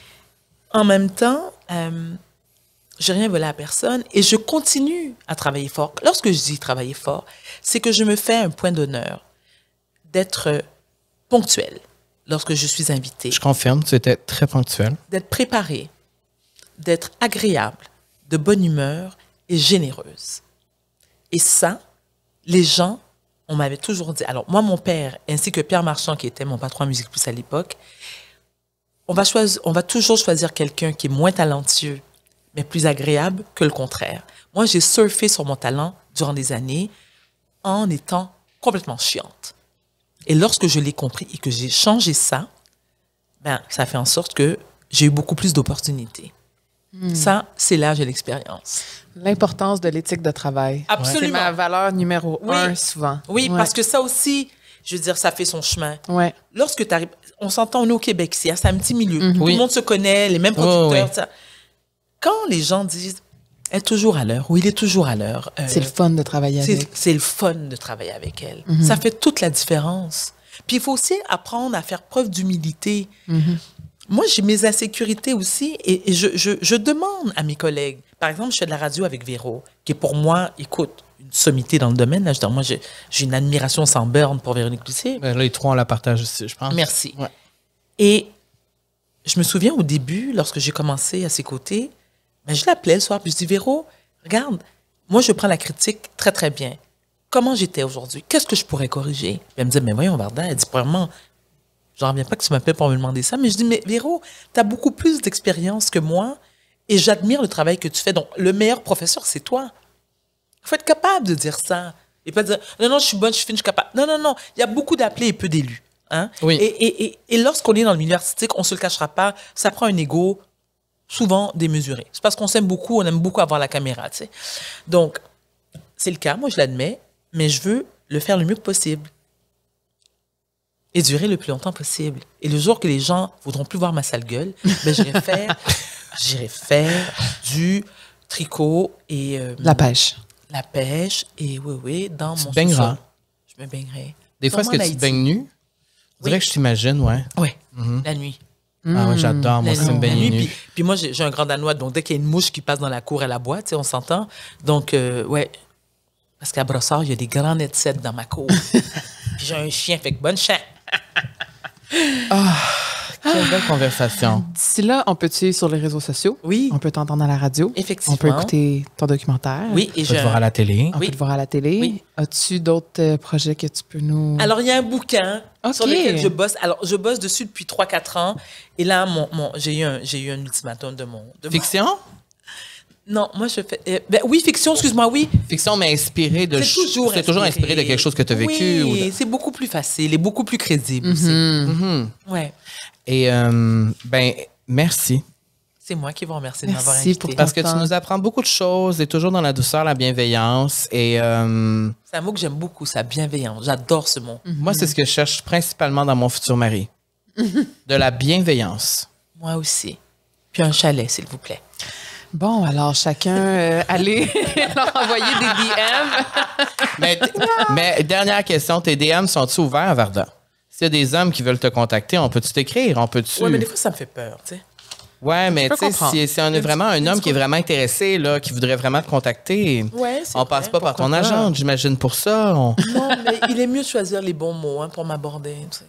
en même temps, je n'ai rien volé à personne et je continue à travailler fort. Lorsque je dis travailler fort, c'est que je me fais un point d'honneur d'être ponctuelle lorsque je suis invitée. Je confirme, tu étais très ponctuelle. D'être préparée, d'être agréable, de bonne humeur et généreuse. Et ça, les gens, on m'avait toujours dit. Alors, moi, mon père, ainsi que Pierre Marchand, qui était mon patron à Musique Plus à l'époque, on va toujours choisir quelqu'un qui est moins talentueux, mais plus agréable que le contraire. Moi, j'ai surfé sur mon talent durant des années en étant complètement chiante. Et lorsque je l'ai compris et que j'ai changé ça, ça fait en sorte que j'ai eu beaucoup plus d'opportunités. Ça, c'est l'âge et l'expérience. L'importance de l'éthique de travail. Absolument. C'est ma valeur numéro 1 souvent. Oui, parce que ça aussi, je veux dire, ça fait son chemin. Ouais. Lorsque tu arrives, on s'entend, on est au Québec ici, hein, c'est un petit milieu. Tout Oui. le monde se connaît, les mêmes producteurs. oui. Ça. Quand les gens disent, elle est toujours à l'heure, ou il est toujours à l'heure. C'est le fun de travailler avec. C'est le fun de travailler avec elle. Ça fait toute la différence. Puis il faut aussi apprendre à faire preuve d'humilité. Moi, j'ai mes insécurités aussi et je demande à mes collègues. Par exemple, je fais de la radio avec Véro, qui est pour moi, écoute, une sommité dans le domaine. Là, je veux dire, moi, j'ai une admiration sans borne pour Véronique Cloutier. Ben, les trois, on la partage aussi, je pense. Merci. Ouais. Et je me souviens au début, lorsque j'ai commencé à ses côtés, ben, je l'appelais le soir, puis je dis, Véro, regarde, moi, je prends la critique très, très bien. Comment j'étais aujourd'hui? Qu'est-ce que je pourrais corriger? Puis elle me disait, mais voyons, Varda, elle dit, premièrement, je n'en reviens pas que tu m'appelles pour me demander ça, mais je dis, mais Véro, tu as beaucoup plus d'expérience que moi et j'admire le travail que tu fais. Donc, le meilleur professeur, c'est toi. Il faut être capable de dire ça. Et pas dire, non, non, je suis bonne, je suis fine, je suis capable. Non, non, non. Il y a beaucoup d'appelés et peu d'élus. Hein? Oui. Et lorsqu'on est dans le milieu artistique, on ne se le cachera pas, ça prend un ego souvent démesuré. C'est parce qu'on s'aime beaucoup, on aime beaucoup avoir la caméra. Tu sais. Donc, c'est le cas, moi je l'admets, mais je veux le faire le mieux possible et durer le plus longtemps possible. Et le jour que les gens voudront plus voir ma sale gueule, ben, j'irai faire du tricot et La pêche. la pêche et oui, dans mon baigneras. sous-sol. Je me baignerai. Des fois, est-ce que Sûrement en tu te Haïti. baignes nu? Je dirais que je t'imagine, ouais. Oui, la nuit. Ah ouais, j'adore, moi La aussi, me nuit, la baigner nuit. nu. Puis moi, j'ai un grand danois, donc dès qu'il y a une mouche qui passe dans la cour, elle aboie, tu sais, on s'entend. Donc, ouais, parce qu'à Brossard, il y a des grands headsets dans ma cour. Puis j'ai un chien, fait que bonne chien. Quelle belle conversation. D'ici là, on peut te suivre sur les réseaux sociaux. Oui. On peut t'entendre à la radio. Effectivement. On peut écouter ton documentaire. Oui, et Je peux te voir à la télé. On Oui. peut te voir à la télé. Oui. As-tu d'autres projets que tu peux nous... Alors, il y a un bouquin Ok. sur lequel je bosse. Alors, je bosse dessus depuis 3-4 ans. Et là, j'ai eu un ultimatum de mon... Fiction? Non, moi, je fais... oui, fiction, excuse-moi, oui. Fiction, mais inspiré de... C'est toujours inspiré de quelque chose que tu as vécu. Oui, ou de- c'est beaucoup plus facile et beaucoup plus crédible aussi. Ouais. Et, ben, merci. C'est moi qui vous remercie de m'avoir Merci invité. pour Parce que tu Content. nous apprends beaucoup de choses et toujours dans la douceur, la bienveillance. Et C'est un mot que j'aime beaucoup, ça, bienveillance. J'adore ce mot. moi, c'est ce que je cherche principalement dans mon futur mari. De la bienveillance. Moi aussi. Puis un chalet, s'il vous plaît. Bon, alors chacun, allez leur envoyer des DM. Mais dernière question, tes DM sont-ils ouverts, Varda? S'il y a des hommes qui veulent te contacter, on peut-tu t'écrire? On peut-tu... Oui, mais des fois, ça me fait peur, tu sais. Ouais, mais peux tu sais, comprendre. si on est vraiment un homme qui est vraiment intéressé, là, qui voudrait vraiment te contacter, Ouais, c'est on passe vrai, pas par ton pourquoi pas. agent, j'imagine, pour ça. Non, mais il est mieux de choisir les bons mots hein, pour m'aborder, tu sais.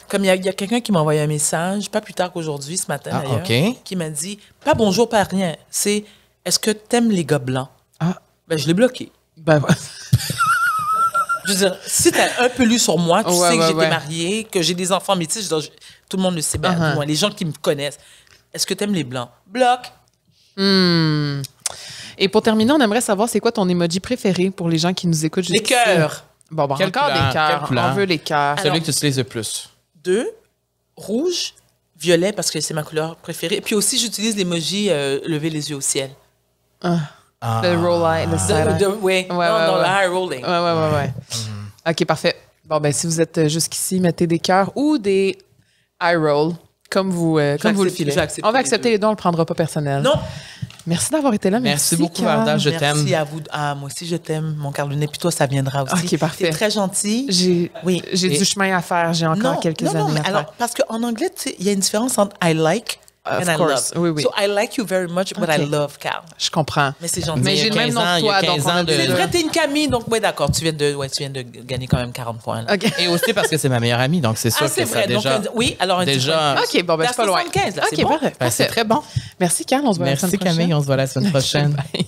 Comme il y a quelqu'un qui m'a envoyé un message, pas plus tard qu'aujourd'hui, ce matin Ah, d'ailleurs, OK. qui m'a dit, pas bonjour, pas rien, c'est « Est-ce que t'aimes les gars blancs? Ah, » Ben, je l'ai bloqué. ben voilà. Je veux dire, si t'as un peu lu sur moi, tu Ouais, sais que ouais, j'étais ouais. mariée, que j'ai des enfants métis, je veux dire, tout le monde le sait bien, Uh-huh. moi, les gens qui me connaissent. Est-ce que t'aimes les blancs? Bloc. Et pour terminer, on aimerait savoir c'est quoi ton emoji préféré pour les gens qui nous écoutent Les jusqu'ici. cœurs. Bon, Quelle encore couleur? des cœurs. Quelle couleur? On veut les cœurs. Celui Alors- que tu utilises le plus. 2, rouge, violet, parce que c'est ma couleur préférée. Puis aussi, j'utilise l'emoji lever les yeux au ciel. Ah. Le roll eye, le side eye. Oui, Ouais, non, ouais, non, ouais. le eye rolling. Ouais. OK, parfait. Bon, ben, si vous êtes jusqu'ici, mettez des cœurs ou des eye roll, comme vous le accepter- filez. je vais accepter On va les accepter deux. les deux, on le prendra pas personnel. Non, Merci d'avoir été là. Merci beaucoup, Carl. Varda. Je t'aime. merci à vous. Ah, moi aussi, je t'aime, mon Carlonet. Puis toi, ça viendra aussi. Ok, parfait. T'es très gentil. J'ai Oui. j'ai Et- du chemin à faire. J'ai encore quelques non, années mais à alors, faire. parce qu'en anglais, tu sais, il y a une différence entre I like Of and I course. love. Oui, oui. So I like you very much, but I Ok. love Carl. Je comprends. Mais c'est gentil. Mais il y a j'ai le même 15 nom ans, que il y a toi, 15 donc on a ans de- C'est déjà- vrai, t'es une Camille, donc oui, d'accord, tu viens de gagner quand même 40 points. Là. OK. Et aussi parce que c'est ma meilleure amie, donc c'est sûr Ah, que c'est ça vrai. déjà... Donc, oui, alors un déjà- petit point. OK, bon, ben, je suis pas loin. 75, là, c'est OK, bon? parfait. Ben, c'est très bon. Merci, Carl. On se voit la Merci semaine prochaine. Camille, on se voit la semaine prochaine. Bye.